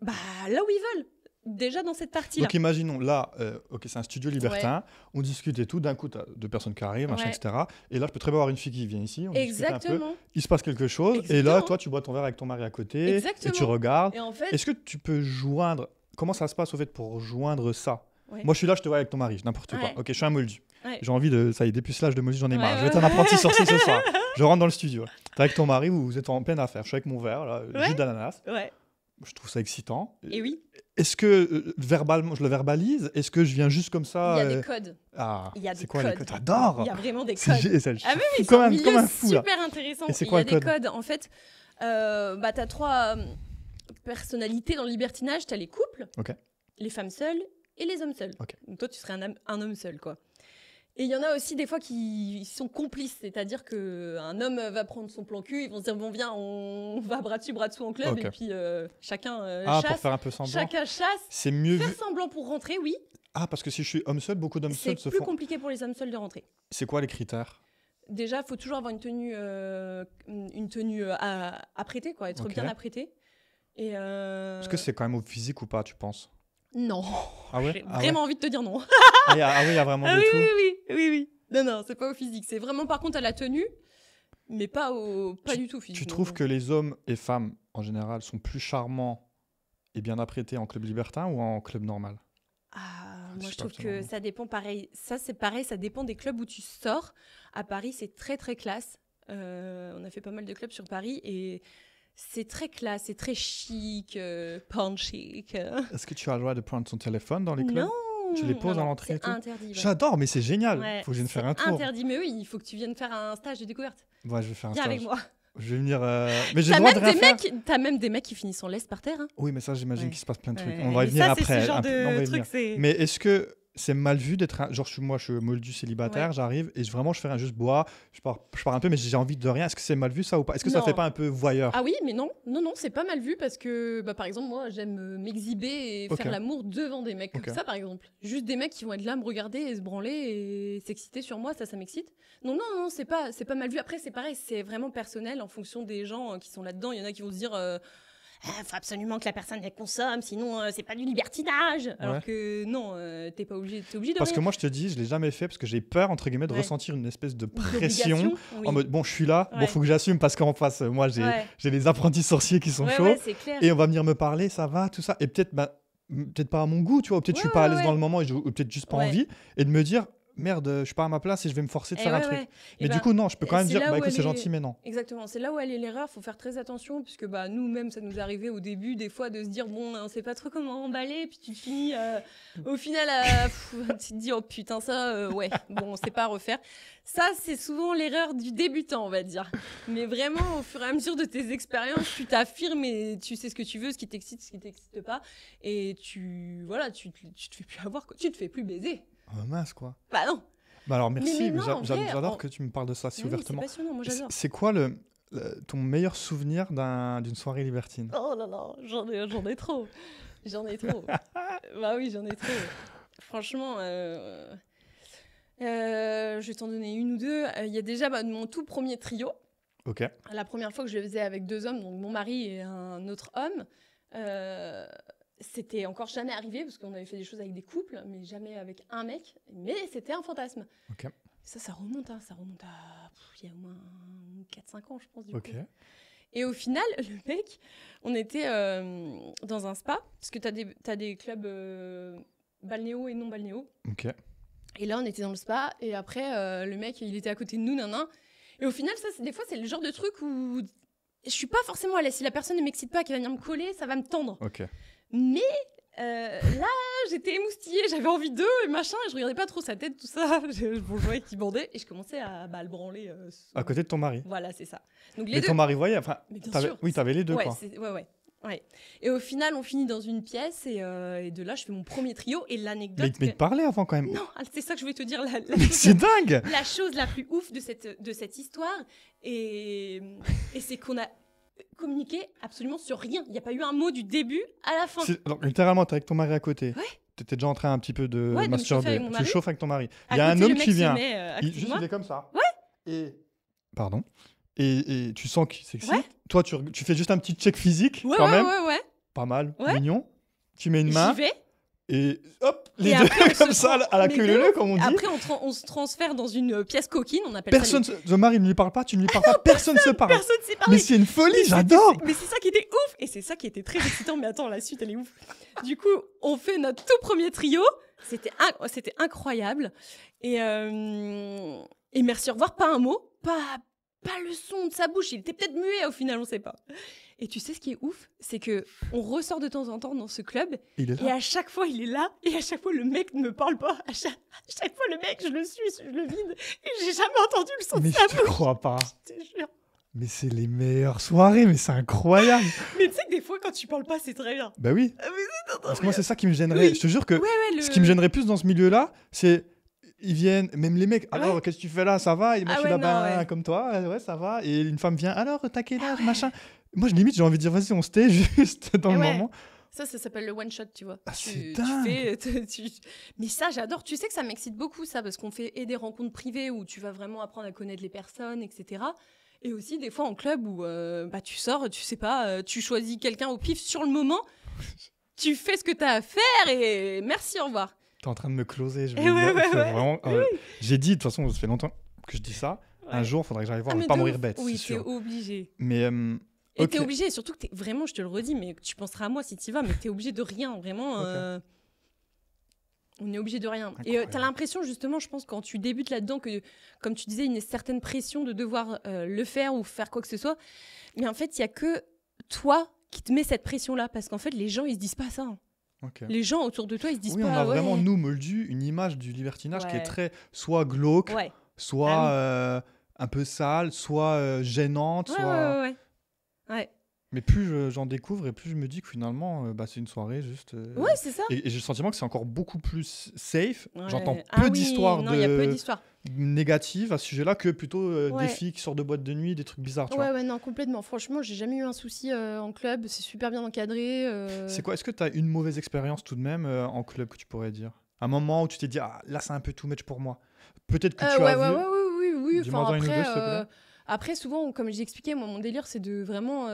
où ils veulent. Déjà dans cette partie-là. Donc imaginons, là, ok, c'est un studio libertin, on discute et tout, d'un coup, t'as deux personnes qui arrivent, machin, Ouais. etc. Et là, je peux très bien avoir une fille qui vient ici, on discute un peu, Exactement. il se passe quelque chose, et là, Exactement. toi, tu bois ton verre avec ton mari à côté, Exactement. et tu regardes. Et en fait, Est-ce que tu peux joindre, comment ça se passe au fait pour joindre ça? Ouais. Moi, je suis là, je te vois avec ton mari, n'importe quoi. Ouais. Ok, je suis un moldu. Ouais. J'ai envie de, ça y est, dépucelage de moldu, j'en ai marre. Ouais, Je vais être ouais. un apprenti sorcier ce soir. Je rentre dans le studio. T'es avec ton mari, vous êtes en pleine affaire. Je suis avec mon verre, là, Ouais. jus d'ananas. ouais. Je trouve ça excitant. Et oui, Est-ce que verbalement, je le verbalise? Est-ce que je viens juste comme ça? il y a des codes. Ah, Il y a c'est des quoi les codes. codes? J'adore! Il y a vraiment des C'est codes. gé- ça, je Ah suis oui, fou c'est comme un un milieu fou là. super intéressant. Et c'est Il quoi y a le des code codes. En fait, t'as trois personnalités dans le libertinage. T'as les couples, Ok. les femmes seules et les hommes seuls. Ok. Donc toi, tu serais un homme seul, quoi. Et il y en a aussi des fois qui sont complices, c'est-à-dire qu'un homme va prendre son plan cul, ils vont se dire bon viens, on va bras dessus en club, Ok. et puis chacun Ah, pour chasse, faire un peu semblant. chacun chasse. C'est mieux Faire vu. semblant pour rentrer, oui, Ah, parce que si je suis homme seul, beaucoup d'hommes c'est seuls se plus font. compliqué pour les hommes seuls de rentrer. C'est quoi les critères? Déjà, il faut toujours avoir une tenue apprêtée, quoi, être Ok. bien apprêté. Et Est-ce que c'est quand même au physique ou pas, tu penses? non, Ah ouais? j'ai Ah ouais. vraiment envie de te dire non. Ah, oui, il y a vraiment Ah de oui, tout. oui. Non, c'est pas au physique. C'est vraiment par contre à la tenue, mais pas du tout au physique. Tu trouves que les hommes et femmes, en général, sont plus charmants et bien apprêtés en club libertin ou en club normal? Ah, Je moi sais je pas, trouve c'est que normal. ça dépend pareil. Ça c'est pareil, ça dépend des clubs où tu sors. À Paris, c'est très très classe. On a fait pas mal de clubs sur Paris et c'est très classe, c'est très chic, pan chic. Est-ce que tu as le droit de prendre ton téléphone dans les clubs? Non, Tu les poses à non, l'entrée et c'est tout interdit. Ouais. J'adore, mais c'est génial. Ouais, Faut que je vienne c'est faire un tour. interdit, mais oui, il faut que tu viennes faire un stage de découverte. Ouais, je vais faire un Viens stage. avec moi. Je vais venir. Mais j'ai T'as le droit de même, rien des faire. mecs, t'as même des mecs qui finissent en laisse par terre. Hein. Oui, mais ça, j'imagine Ouais. qu'il se passe plein de trucs. Ouais, On va y mais venir ça, après. C'est ce genre un peu. On va de y truc, venir. c'est. Mais est-ce que c'est mal vu d'être genre moi je suis moldu célibataire, Ouais. j'arrive et vraiment je fais un juste bois, je pars un peu mais j'ai envie de rien. Est-ce que c'est mal vu ça ou pas? Est-ce que ça Non. fait pas un peu voyeur? Ah oui, mais non, c'est pas mal vu parce que, par exemple, moi, j'aime m'exhiber et Ok. faire l'amour devant des mecs Ok. comme ça, par exemple. Juste des mecs qui vont être là, me regarder et se branler et s'exciter sur moi, ça m'excite. Non, c'est pas mal vu. Après, c'est pareil, c'est vraiment personnel en fonction des gens qui sont là-dedans. Il y en a qui vont se dire, faut absolument que la personne elle consomme, sinon c'est pas du libertinage. Alors que non, t'es obligé de Parce rien. que moi, je te dis, je l'ai jamais fait parce que j'ai peur, entre guillemets, de ressentir une espèce de pression. En mode, bon, je suis là, bon, faut que j'assume parce qu'en face, moi, j'ai les apprentis sorciers qui sont chauds. C'est clair. Et on va venir me parler, ça va, tout ça. Et peut-être pas à mon goût, tu vois, ou peut-être je suis pas à l'aise dans le moment, ou peut-être juste pas envie. Et de me dire, merde, je suis pas à ma place et je vais me forcer de faire un truc. Mais du coup, non, je peux quand même dire, écoute, c'est gentil, mais non. Exactement, c'est là où elle est l'erreur, faut faire très attention, puisque nous-mêmes, ça nous arrivait au début, des fois, de se dire, bon, on sait pas trop comment emballer, puis tu finis, au final, tu te dis, oh putain, ça, bon, on sait pas refaire. Ça, c'est souvent l'erreur du débutant, on va dire. Mais vraiment, au fur et à mesure de tes expériences, tu t'affirmes et tu sais ce que tu veux, ce qui t'excite, ce qui t'excite pas, et tu te fais plus avoir, quoi. Tu te fais plus baiser. Oh, mince, quoi. Bah non. Bah alors merci, mais non, j'adore que tu me parles de ça si ouvertement. C'est passionnant, moi j'adore. C'est quoi ton meilleur souvenir d'une soirée libertine? Oh là là, j'en ai trop. Bah oui, j'en ai trop. Franchement, je vais t'en donner une ou deux. Il y a déjà mon tout premier trio. Ok. La première fois que je le faisais avec 2 hommes, donc mon mari et un autre homme. C'était encore jamais arrivé parce qu'on avait fait des choses avec des couples, mais jamais avec un mec. Mais c'était un fantasme. Ok. Ça remonte à il y a au moins 4-5 ans, je pense. Du coup. Et au final, le mec, on était dans un spa, parce que t'as des clubs balnéo et non balnéo. Ok. Et là, on était dans le spa, et après, le mec, il était à côté de nous, Et au final, des fois, c'est le genre de truc où je suis pas forcément à l'aise. Si la personne ne m'excite pas, qu'elle va venir me coller, ça va me tendre. Ok. Mais là, j'étais émoustillée, j'avais envie d'eux et machin, et je regardais pas trop sa tête, tout ça. Je voyais qu'il bandait et je commençais à le branler. À côté de ton mari. Voilà, c'est ça. Donc, mais ton mari voyait, enfin, oui, t'avais les deux, quoi. Ouais. Et au final, on finit dans une pièce et de là, je fais mon premier trio et l'anecdote. Mais te parlais avant quand même. Non, c'est ça que je voulais te dire. C'est dingue. La chose la plus ouf de cette histoire, et c'est qu'on a communiqué absolument sur rien. Il n'y a pas eu un mot du début à la fin. Donc, littéralement, t'es avec ton mari à côté. Ouais. T'étais déjà en train un petit peu de masturber. Tu chauffes avec ton mari. Il y a un homme qui vient. Il est comme ça. Ouais. Et pardon. Et tu sens qu'il s'excite. Ouais. Toi, tu fais juste un petit check physique quand même. Ouais. Pas mal, Ouais. mignon. Tu mets une main. J'y vais. Et hop, les deux comme ça, à la queue leu, comme on dit. Après, on se transfère dans une pièce coquine, on appelle ça. Le mari ne lui parle pas, tu ne lui parles pas, personne ne se parle. Personne ne s'est parlé. Mais c'est une folie, j'adore. Mais c'est ça qui était ouf, et c'est ça qui était très excitant. Mais attends, la suite, elle est ouf. Du coup, on fait notre tout premier trio. C'était incroyable. Et merci, au revoir, pas un mot, pas le son de sa bouche. Il était peut-être muet au final, on sait pas. Et tu sais ce qui est ouf, c'est que on ressort de temps en temps dans ce club, et à chaque fois il est là, et à chaque fois le mec ne me parle pas. À chaque fois le mec, je le suis, je le vide, et j'ai jamais entendu le son de sa bouche. Mais je te crois pas. Je te jure. Mais c'est les meilleures soirées, mais c'est incroyable. Mais tu sais que des fois quand tu parles pas, c'est très bien. Bah oui. Parce que moi c'est ça qui me gênerait. Oui. Je te jure que ce qui me gênerait plus dans ce milieu-là, c'est ils viennent, même les mecs, alors qu'est-ce que tu fais là, ça va? Et moi je suis là, comme toi, ouais ça va. Et une femme vient, alors t'as quel âge, machin. Moi limite j'ai envie de dire vas-y on se tait juste dans le moment. Ça s'appelle le one shot, tu vois. C'est dingue. Mais ça j'adore. Tu sais que ça m'excite beaucoup ça, parce qu'on fait des rencontres privées où tu vas vraiment apprendre à connaître les personnes, etc. Et aussi des fois en club où tu sors, tu sais pas, tu choisis quelqu'un au pif sur le moment, tu fais ce que t'as à faire et merci, au revoir. T'es en train de me closer, je vais dire. Vraiment, j'ai dit, de toute façon, ça fait longtemps que je dis ça. Un jour, il faudrait que j'aille voir, je vais pas mourir bête. Oui, t'es obligé. Mais et t'es obligé, et surtout que vraiment, je te le redis, mais tu penseras à moi si t'y vas, mais t'es obligé de rien, vraiment. On est obligé de rien. Incroyable. Et t'as l'impression, justement, je pense, quand tu débutes là-dedans, que, comme tu disais, une certaine pression de devoir le faire ou faire quoi que ce soit. Mais en fait, il y a que toi qui te mets cette pression-là, parce qu'en fait, les gens, ils se disent pas ça. Okay. Les gens autour de toi, ils se disent pas. Oui, on a vraiment, nous, moldu une image du libertinage qui est très soit glauque, soit un peu sale, soit gênante, soit... Ouais. Mais plus j'en découvre et plus je me dis que finalement, c'est une soirée juste... Ouais, c'est ça. Et j'ai le sentiment que c'est encore beaucoup plus safe. Ouais. J'entends peu d'histoires il y a peu d'histoires négatives à ce sujet-là que plutôt des filles qui sortent de boîte de nuit, des trucs bizarres. Tu vois. Ouais, non, complètement. Franchement, j'ai jamais eu un souci en club. C'est super bien encadré. C'est quoi? Est-ce que tu as une mauvaise expérience tout de même en club que tu pourrais dire? Un moment où tu t'es dit, là, c'est un peu too much pour moi. Peut-être que tu as vu. Oui. Dis-moi une ou deux, s'il te plaît. Après, souvent, comme j'ai expliqué, moi, mon délire, c'est de vraiment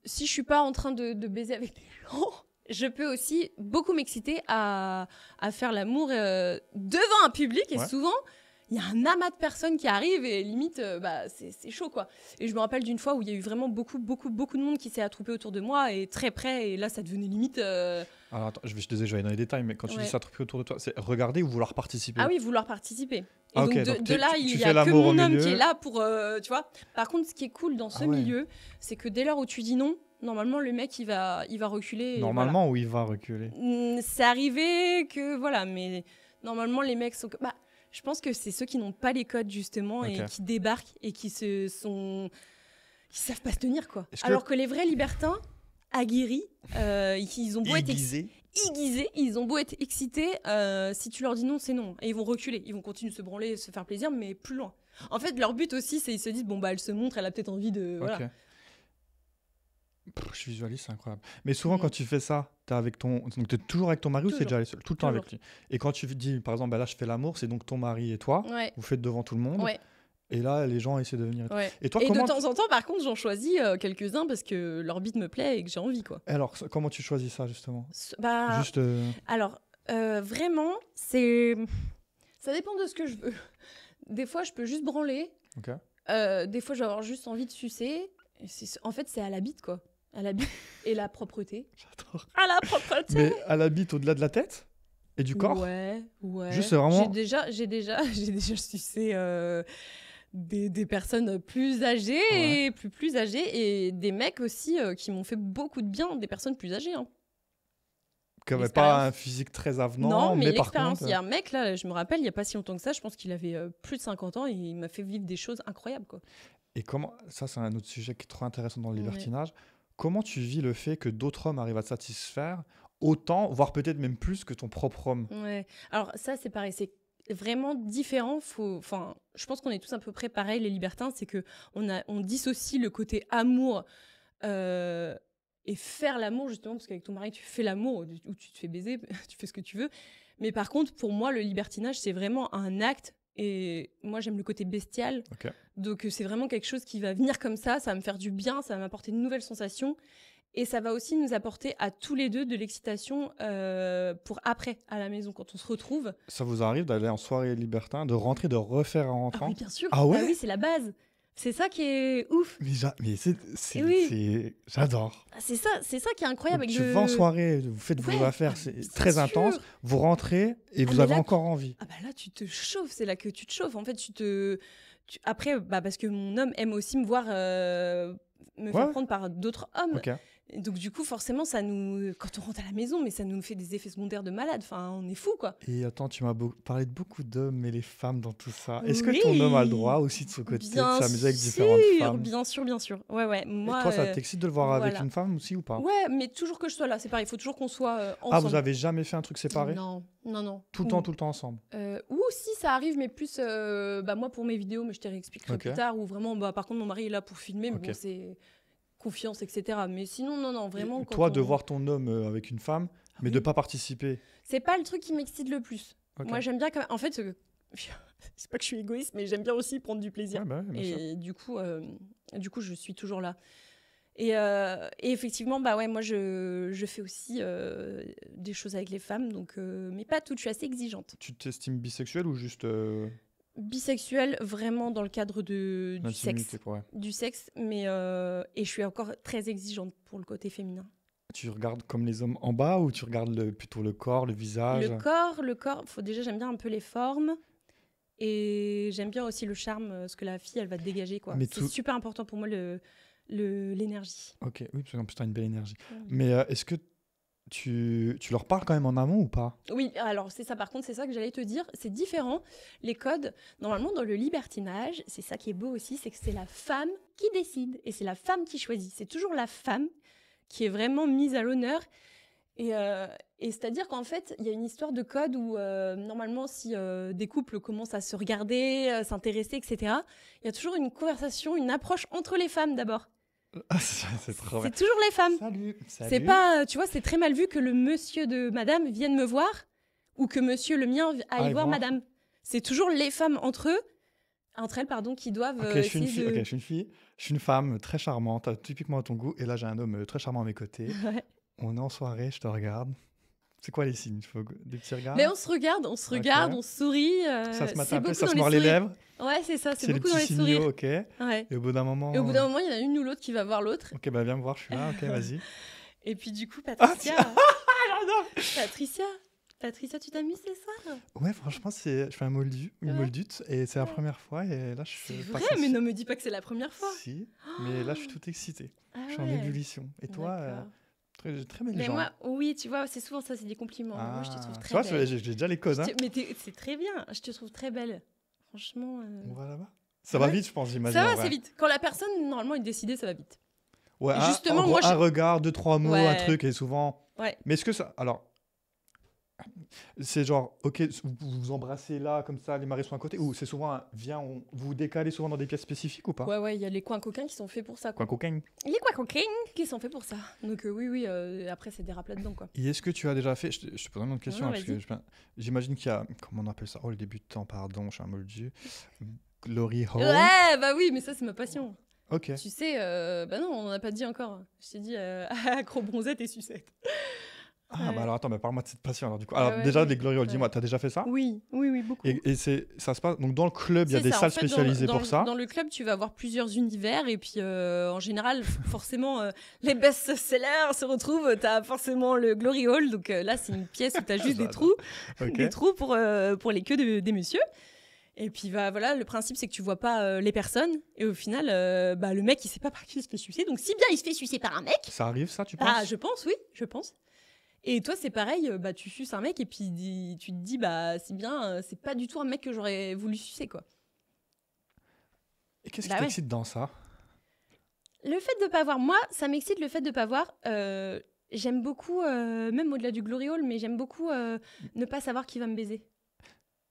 si je suis pas en train de baiser avec des gens, je peux aussi beaucoup m'exciter à faire l'amour devant un public. Et souvent, il y a un amas de personnes qui arrivent et limite, c'est chaud, quoi. Et je me rappelle d'une fois où il y a eu vraiment beaucoup de monde qui s'est attroupé autour de moi et très près. Et là, ça devenait limite... Alors, attends, je vais aller dans les détails, mais quand tu dis s'attrouper autour de toi, c'est regarder ou vouloir participer? Ah oui, vouloir participer. Et donc, de là, il y a que mon homme qui est là pour... tu vois. Par contre, ce qui est cool dans ce milieu, c'est que dès lors où tu dis non, normalement, le mec, il va reculer. Normalement, ou il va reculer? C'est arrivé que... Voilà, mais normalement, les mecs sont... je pense que c'est ceux qui n'ont pas les codes, justement, et qui débarquent et qui savent pas se tenir, quoi. Alors que les vrais libertins, aguerris, ils ont beau être aiguisés, ils ont beau être excités, si tu leur dis non, c'est non. Et ils vont reculer, ils vont continuer de se branler, se faire plaisir, mais plus loin. En fait, leur but aussi, c'est ils se disent, elle se montre, elle a peut-être envie de... Voilà. Je visualise, c'est incroyable. Mais souvent, quand tu fais ça, donc t'es toujours avec ton mari ou c'est déjà seul? Tout le temps avec lui. Et quand tu dis, par exemple, là, je fais l'amour, c'est donc ton mari et toi, vous faites devant tout le monde. Et là, les gens essaient de venir. Et toi, de temps en temps, par contre, j'en choisis quelques-uns parce que leur beat me plaît et que j'ai envie, quoi. Alors, comment tu choisis ça, justement? Alors, vraiment, ça dépend de ce que je veux. Des fois, je peux juste branler. Des fois, je vais avoir juste envie de sucer. En fait, c'est à la bite, quoi. À la bite et la propreté. J'adore. À la propreté. Mais à la bite au-delà de la tête et du corps? Ouais. Juste vraiment... J'ai déjà sucé des personnes plus âgées et plus âgées et des mecs aussi qui m'ont fait beaucoup de bien, des personnes plus âgées. Hein. Qui n'avaient pas un physique très avenant. Non, mais par l'expérience. contre... Il y a un mec, là, je me rappelle, il n'y a pas si longtemps que ça, je pense qu'il avait plus de 50 ans et il m'a fait vivre des choses incroyables, quoi. Et comment... Ça, c'est un autre sujet qui est trop intéressant dans le libertinage. Comment tu vis le fait que d'autres hommes arrivent à te satisfaire autant, voire peut-être même plus que ton propre homme? Alors ça, c'est pareil, c'est vraiment différent. Je pense qu'on est tous à peu près pareils, les libertins, c'est qu'on dissocie le côté amour et faire l'amour, justement, parce qu'avec ton mari, tu fais l'amour, ou tu te fais baiser, tu fais ce que tu veux. Mais par contre, pour moi, le libertinage, c'est vraiment un acte. Et moi, j'aime le côté bestial. Donc, c'est vraiment quelque chose qui va venir comme ça va me faire du bien, ça va m'apporter de nouvelles sensations. Et ça va aussi nous apporter à tous les deux de l'excitation pour après, à la maison, quand on se retrouve. Ça vous arrive d'aller en soirée libertin, de rentrer, de refaire en rentrant? Ah oui, bien sûr. Ah ouais? Oui, c'est la base. C'est ça qui est ouf. Mais j'adore. C'est ça qui est incroyable. Donc, tu vas en soirée, vous faites vos affaires, c'est très intense. Vous rentrez et vous avez encore envie. Ah bah là, tu te chauffes, c'est là que tu te chauffes. En fait, après, parce que mon homme aime aussi me voir me faire prendre par d'autres hommes. Donc du coup, forcément, quand on rentre à la maison, mais ça nous fait des effets secondaires de malade. Enfin, on est fou, quoi. Et attends, tu m'as parlé de beaucoup d'hommes, mais les femmes dans tout ça. Est-ce que ton homme a le droit aussi de son côté de s'amuser avec différentes femmes? Bien sûr. Ouais. Moi, et toi, ça t'excite de le voir avec une femme aussi ou pas? Ouais, mais toujours que je sois là, c'est pareil. Il faut toujours qu'on soit ensemble. Ah, vous avez jamais fait un truc séparé? Non. Tout le temps ensemble? Ou si ça arrive, mais plus moi pour mes vidéos, mais je te réexpliquerai plus tard. Ou vraiment, par contre, mon mari est là pour filmer, mais bon, c'est confiance, etc. Mais sinon, non, vraiment. Toi, de voir ton homme avec une femme, mais de pas participer. C'est pas le truc qui m'excite le plus. Moi, j'aime bien en fait, c'est pas que je suis égoïste, mais j'aime bien aussi prendre du plaisir. Et du coup, je suis toujours là. Et effectivement, moi, je fais aussi des choses avec les femmes, donc, mais pas toutes. Je suis assez exigeante. Tu t'estimes bisexuelle ou juste bisexuelle, vraiment dans le cadre du sexe. Du sexe, mais et je suis encore très exigeante pour le côté féminin. Tu regardes comme les hommes en bas ou tu regardes plutôt le corps, le visage? Le corps. J'aime bien un peu les formes. Et j'aime bien aussi le charme, ce que la fille, elle va te dégager, quoi. C'est super important pour moi, l'énergie. Ok, oui, parce qu'en plus, tu as une belle énergie. Mais est-ce que tu leur parles quand même en amont ou pas? Oui, alors c'est ça, par contre, c'est ça que j'allais te dire. C'est différent. Les codes, normalement, dans le libertinage, c'est ça qui est beau aussi, c'est que c'est la femme qui décide et c'est la femme qui choisit. C'est toujours la femme qui est vraiment mise à l'honneur. Et c'est-à-dire qu'en fait, il y a une histoire de code où, normalement, si des couples commencent à se regarder, s'intéresser, etc., il y a toujours une conversation, une approche entre les femmes d'abord. C'est toujours les femmes. Salut. C'est pas, tu vois, c'est très mal vu que le monsieur de madame vienne me voir ou que monsieur le mien aille voir madame. C'est toujours les femmes entre eux. entre elles, pardon, qui doivent Ok, je suis une essayer fille, de... je suis une femme très charmante, typiquement à ton goût, et là j'ai un homme très charmant à mes côtés. Ouais. On est en soirée, je te regarde. C'est quoi les signes? Des petits regards? Mais on se regarde, on se sourit. Ça se matte c'est un peu, beaucoup ça dans se les mord les sourires. lèvres. Ouais, c'est ça, c'est C'est les beaucoup dans petits les sourires. signaux, ok. Ouais. Et au bout d'un moment. Et au bout d'un moment, il y en a une ou l'autre qui va voir l'autre. Ok, bah viens me voir, je suis là, ok, vas-y. Et puis du coup, Patricia... J'adore. Patricia, tu t'amuses ce soir? Ouais, franchement, je fais un moldu, une Ouais. moldute, et c'est la Ouais. première fois, et là je C'est passe vrai, mais ne me dis pas que c'est la première fois. Si, mais là je suis tout excité. Ah Je suis en ouais. ébullition. Et toi, D'accord. très belle Mais jambe. moi, oui, tu vois, c'est souvent ça, c'est des compliments. Moi, je te trouve tu très vois, belle. j'ai déjà les codes. Hein. Mais c'est très bien, je te trouve très belle. Franchement... On va là-bas. Ça va Ouais. vite, je pense, j'imagine. Ça en va, vrai. c'est vite. Quand la personne, normalement, est décidée, ça va vite. Ouais, Et justement, en gros, moi, un regard, 2-3 mots, Ouais. un truc, et souvent. Ouais. Mais est-ce que ça. Alors. C'est genre, ok, vous vous embrassez là, comme ça, les maris sont à côté, ou c'est souvent un viens, vous vous décalez souvent dans des pièces spécifiques ou pas? Ouais, il y a les coins coquins qui sont faits pour ça. Quoi, Quoi. cocaine. Les coins coquins qui sont faits pour ça. Donc oui, après, c'est des rap là-dedans, quoi. Et est-ce que tu as déjà fait. Je te pose une autre question, Non, hein, parce que j'imagine qu'il y a. Comment on appelle ça? Oh, le débutant, pardon, je suis un moldu. Glory hole. Ouais, bah oui, mais ça, c'est ma passion. Ok. Tu sais, bah non, on n'en a pas dit encore. Je t'ai dit accro-bronzette et sucette. Ah, Ouais. bah alors attends, mais parle-moi de cette passion alors du coup. Ouais, Alors ouais, déjà, ouais. les Glory hole, Ouais. dis-moi, t'as déjà fait ça? Oui, beaucoup. Et ça se passe. Donc dans le club, il y a C'est des ça, en salles fait, spécialisées dans pour ça. Dans le club, tu vas avoir plusieurs univers et puis en général, forcément, les best-sellers se retrouvent. Tu as forcément le Glory Hall, donc là, c'est une pièce où tu as juste des trous, Ok. des trous pour les queues des messieurs. Et puis voilà, le principe, c'est que tu vois pas les personnes et au final, le mec, il sait pas par qui il se fait sucer. Donc si bien il se fait sucer par un mec, Ça arrive ça, tu penses? ah, je pense, oui, je pense. Et toi, c'est pareil, tu suces un mec et puis tu te dis, c'est bien, c'est pas du tout un mec que j'aurais voulu sucer, quoi. Et qu'est-ce Bah qui ouais. t'excite dans ça? Le fait de pas voir, moi, ça m'excite le fait de pas voir. J'aime beaucoup, même au-delà du Glory Hall, mais j'aime beaucoup ne pas savoir qui va me baiser.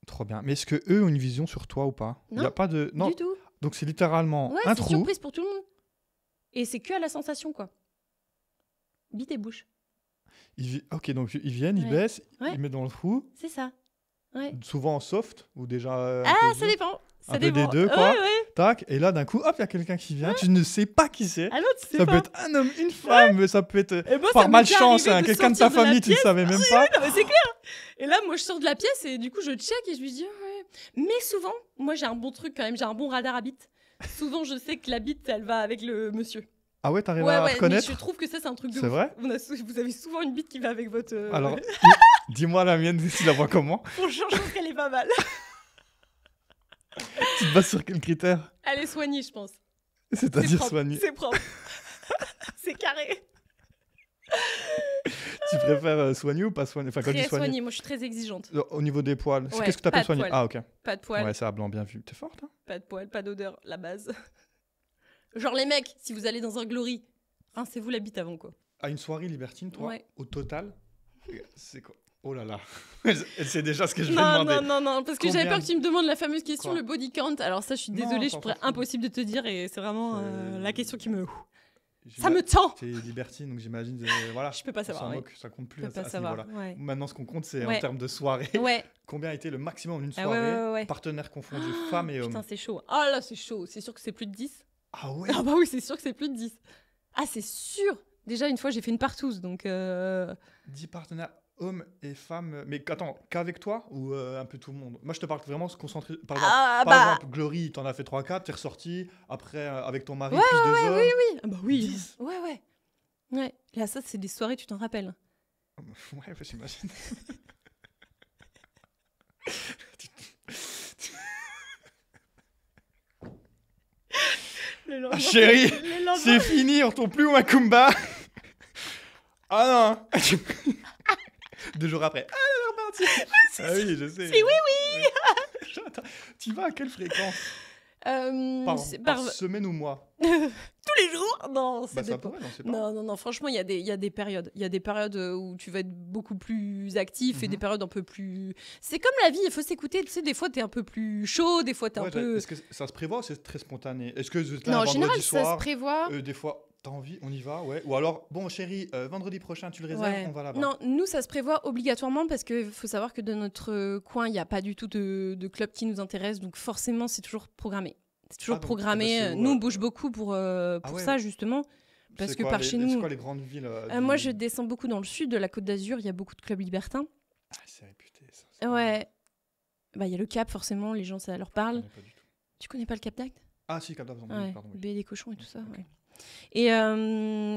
Trop bien. Mais est-ce que eux ont une vision sur toi ou pas? Il y a Non, pas de. Non. Du tout. Donc c'est littéralement Ouais, un c'est trou. surprise pour tout le monde. Et c'est que à la sensation, quoi. Bite et bouche. Ok, donc ils viennent, ils Ouais. baissent, Ouais. ils mettent dans le trou, C'est ça. Ouais. souvent en soft ou déjà. Un Ah, peu ça dur. dépend. Ça Un peu dépend. des deux, quoi. Ouais. Tac, et là d'un coup, hop, il y a quelqu'un qui vient, tu ne sais pas qui c'est. Ah non, tu sais Ça pas. peut être un homme, une femme, mais ça peut être Et moi, ça par m'est déjà malchance, arrivé hein, de quelqu'un de ta sortir de la famille, tu ne pièce. savais même pas. Non, mais c'est clair. Et là, moi, je sors de la pièce et du coup, je check et je lui dis, ouais. Mais souvent, moi, j'ai un bon truc quand même, j'ai un bon radar à bite. Souvent, je sais que la bite, elle va avec le monsieur. Ah ouais, t'arrives Ouais, à mais reconnaître? je trouve que ça, c'est un truc de C'est ouf. vrai? Vous avez souvent une bite qui va avec votre. Alors, dis-moi la mienne, tu la vois comment? Franchement, je trouve qu'elle est pas mal. Tu te bases sur quel critère? Elle est soignée, je pense. C'est C'est-à-dire propre. soigné. C'est propre. C'est carré. Tu préfères soigner ou pas soigner? Enfin, quand tu Très soignes. soignée. Moi, je suis très exigeante. Au niveau des poils, Ouais, qu'est-ce que tu pas appelles de soigner? poils. Ah, ok. Pas de poils, Ouais, ça a blanc bien vu. T'es forte, hein? pas de poils, pas d'odeur, la base. Genre, les mecs, si vous allez dans un glory, rincez-vous la bite avant, quoi. À une soirée libertine, toi, Ouais. au total, c'est quoi? Oh là là. Elle sait déjà ce que je vais Non, demander. non, parce que j'avais Combien peur que tu me demandes la fameuse question, Quoi le body count. Alors ça, je suis Non, désolée, ça, je on pourrais s'en fout. impossible de te dire et c'est vraiment C'est- la question qui me... J'ima- Ça me tend. T'es libertine, donc j'imagine. Voilà. Je peux pas On s'en savoir, ouais. moque, ça compte plus Je à, peux pas à ce savoir, niveau-là. ouais. Maintenant, ce qu'on compte, c'est en Ouais. termes de soirée. Ouais, Combien a été le maximum d'une Ah soirée? ouais. Partenaires confondus, femmes et hommes. Putain, c'est chaud. Ah là, c'est chaud. C'est sûr que c'est plus de 10. Ah ouais. Ah bah oui, c'est sûr que c'est plus de 10. Ah, c'est sûr. Déjà, une fois, j'ai fait une partouze, donc... 10 partenaires, hommes et femmes. Mais attends, qu'avec toi ou un peu tout le monde? Moi, je te parle vraiment se concentrer. Par exemple, Ah par bah... exemple, Glory, t'en as fait 3-4, t'es ressorti. Après, avec ton mari, Ouais, plus 2 hommes. Oui, ah bah oui. 10. Ouais. Ouais. Là, ça, c'est des soirées, tu t'en rappelles. Ouais, j'imagine. Le Ah, lendemain- chérie, le lendemain- c'est fini, on tombe plus au Macumba. Ah non. 2 jours après. Ah, elle est repartie. Ah oui, je sais. C'est oui. Attends, tu vas à quelle fréquence? C'est Par semaine ou mois? tous les jours. Non, ça Bah ça dépend. pourrait, non, c'est pas. Non, franchement, il y a des périodes. Il y a des périodes où tu vas être beaucoup plus actif et des périodes un peu plus... C'est comme la vie, il faut s'écouter. Tu sais, des fois, t'es un peu plus chaud, des fois, t'es un Ouais, peu... Est-ce que ça se prévoit ou c'est très spontané? Est-ce que Non, en un général, vendredi ça se soir, prévoit. des fois, t'as envie, on y va, ouais. Ou alors, bon, chérie, vendredi prochain, tu le réserves, Ouais. on va là-bas. Non, nous, ça se prévoit obligatoirement parce qu'il faut savoir que dans notre coin, il n'y a pas du tout de club qui nous intéresse. Donc forcément, c'est toujours programmé. C'est toujours Ah, donc, programmé. c'est où, Nous, on bouge beaucoup pour ouais. ça, justement. Parce C'est que quoi, par chez c'est nous... quoi les grandes villes moi, je descends beaucoup dans le sud de la Côte d'Azur. Il y a beaucoup de clubs libertins. Ah, c'est réputé, ça. Ouais. Bah, il y a le Cap, forcément. Les gens, ça leur Je parle. connais pas du tout. Tu connais pas le Cap d'Agde? Ah, si, Cap d'Agde, Ouais. pardon. Oui. Baie des cochons et tout ça. Ok. Ouais. Et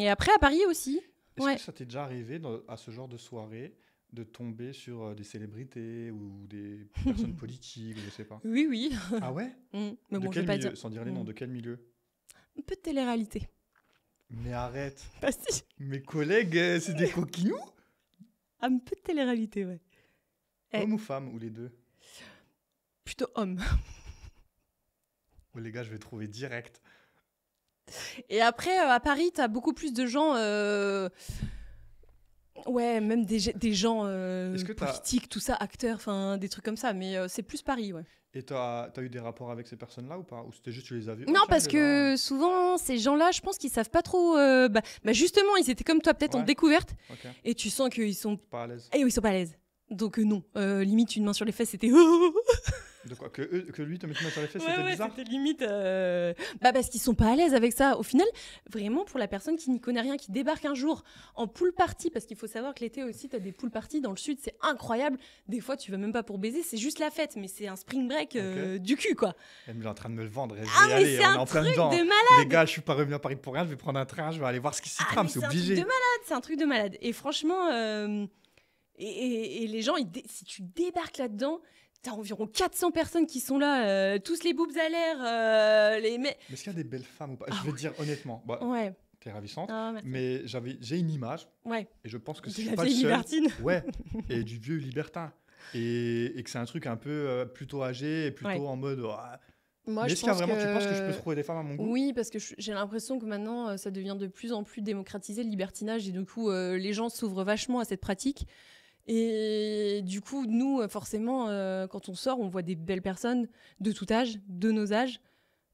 après, à Paris aussi. Est-ce Ouais. que ça t'est déjà arrivé à ce genre de soirée de tomber sur des célébrités ou des personnes politiques, je sais pas? Oui, oui. Ah ouais? Mais De bon, je quel vais pas milieu? dire. Sans dire les noms, de quel milieu? Un peu de télé-réalité. Mais arrête! Bah si. Mes collègues, c'est des coquinous? Un peu de télé-réalité, ouais. Homme ou femme, ou les deux? Plutôt homme. Oh, les gars, je vais trouver direct. Et après, à Paris, t'as beaucoup plus de gens... Ouais, même des gens Est-ce que politiques, tout ça, acteurs, enfin des trucs comme ça. Mais c'est plus Paris, ouais. Et t'as eu des rapports avec ces personnes-là ou pas? Ou c'était juste tu les as vus? Non, Oh, tiens, parce il est là. que souvent, ces gens-là, je pense qu'ils savent pas trop... justement, ils étaient comme toi, peut-être en Ouais. découverte. Ok, Et tu sens qu'ils sont... pas à l'aise. Eh oui, ils sont pas à l'aise. Donc non. Limite, une main sur les fesses, c'était... De quoi? Que lui te mette une main sur les fesses, Ouais, c'était ouais, bizarre? c'était limite. Parce qu'ils sont pas à l'aise avec ça. Au final, vraiment, pour la personne qui n'y connaît rien, qui débarque un jour en pool party, parce qu'il faut savoir que l'été aussi, t'as des pool parties dans le sud, c'est incroyable. Des fois, tu vas même pas pour baiser, c'est juste la fête, mais c'est un spring break du cul, quoi. Elle est en train de me le vendre. Et je Ah, vais y mais aller, c'est on un est en plein truc dedans. de malade. Les gars, je suis pas revenu à Paris pour rien, je vais prendre un train, je vais aller voir ce qui s'y trame, c'est C'est un obligé. truc de malade, c'est un truc de malade. Et franchement, et les gens, si tu débarques là-dedans, t'as environ 400 personnes qui sont là, tous les boobs à l'air, les mecs. Mais est-ce qu'il y a des belles femmes ou pas? Je vais te dire honnêtement, bah, Ouais. t'es ravissante, Ah, merci. mais j'ai une image Ouais. et je pense que De je suis la pas le vieille seul. libertine. Ouais, et du vieux libertin. Et que c'est un truc un peu plutôt âgé et plutôt Ouais. en mode. Moi, Mais je est-ce qu'il y a pense vraiment, tu penses que je peux trouver des femmes à mon goût? Oui, parce que j'ai l'impression que maintenant, ça devient de plus en plus démocratisé le libertinage et du coup, les gens s'ouvrent vachement à cette pratique. Et du coup, nous, forcément, quand on sort, on voit des belles personnes de tout âge, de nos âges,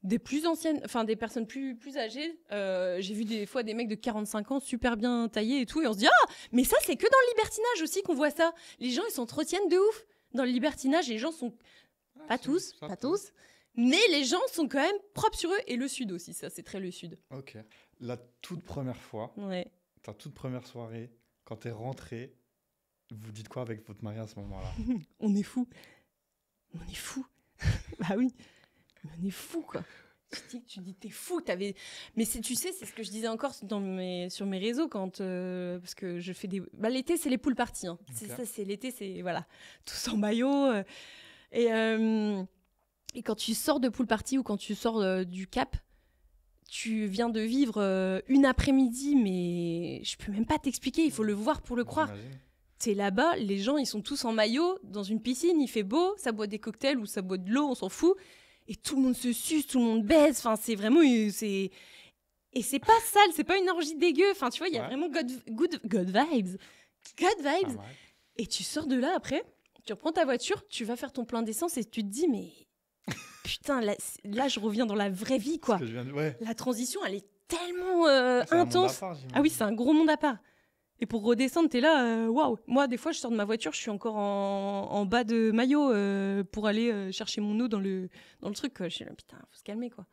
des plus anciennes, enfin des personnes plus âgées. J'ai vu des fois des mecs de 45 ans super bien taillés et tout, et on se dit ah, mais ça c'est que dans le libertinage aussi qu'on voit ça. Les gens ils s'entretiennent de ouf dans le libertinage. Les gens sont pas tous, mais les gens sont quand même propres sur eux. Et le sud aussi, ça c'est très le sud. Ok. La toute première fois, Ouais. ta toute première soirée, quand t'es rentré, vous dites quoi avec votre mari à ce moment-là? On est fou. On est fou. Bah oui. On est fou, quoi. Tu dis, t'es fou. Mais tu sais, c'est ce que je disais encore sur mes réseaux quand. Parce que je fais des. Bah, l'été, c'est les pool parties. Hein. Ok. C'est ça, c'est l'été, c'est. Voilà. Tous en maillot. Et quand tu sors de pool party ou quand tu sors du Cap, tu viens de vivre une après-midi, mais je peux même pas t'expliquer. Il faut le voir pour le croire. J'imagine. T'es là-bas, les gens, ils sont tous en maillot, dans une piscine, il fait beau, ça boit des cocktails ou ça boit de l'eau, on s'en fout. Et tout le monde se suce, tout le monde baise. Enfin, c'est vraiment... Et c'est pas sale, c'est pas une orgie dégueu. Enfin, tu vois, il y a Ouais. vraiment good vibes. Good vibes. Ah ouais. Et tu sors de là après, tu reprends ta voiture, tu vas faire ton plein d'essence et tu te dis, mais... Putain, là, je reviens dans la vraie vie, quoi. Ce que je viens de- Ouais. La transition, elle est tellement C'est un monde à intense. part, j'imagine. Ah oui, c'est un gros monde à part. Et pour redescendre, t'es là, waouh. Moi, des fois, je sors de ma voiture, je suis encore en bas de maillot pour aller chercher mon eau dans le truc, quoi. Je suis là, putain, faut se calmer, quoi.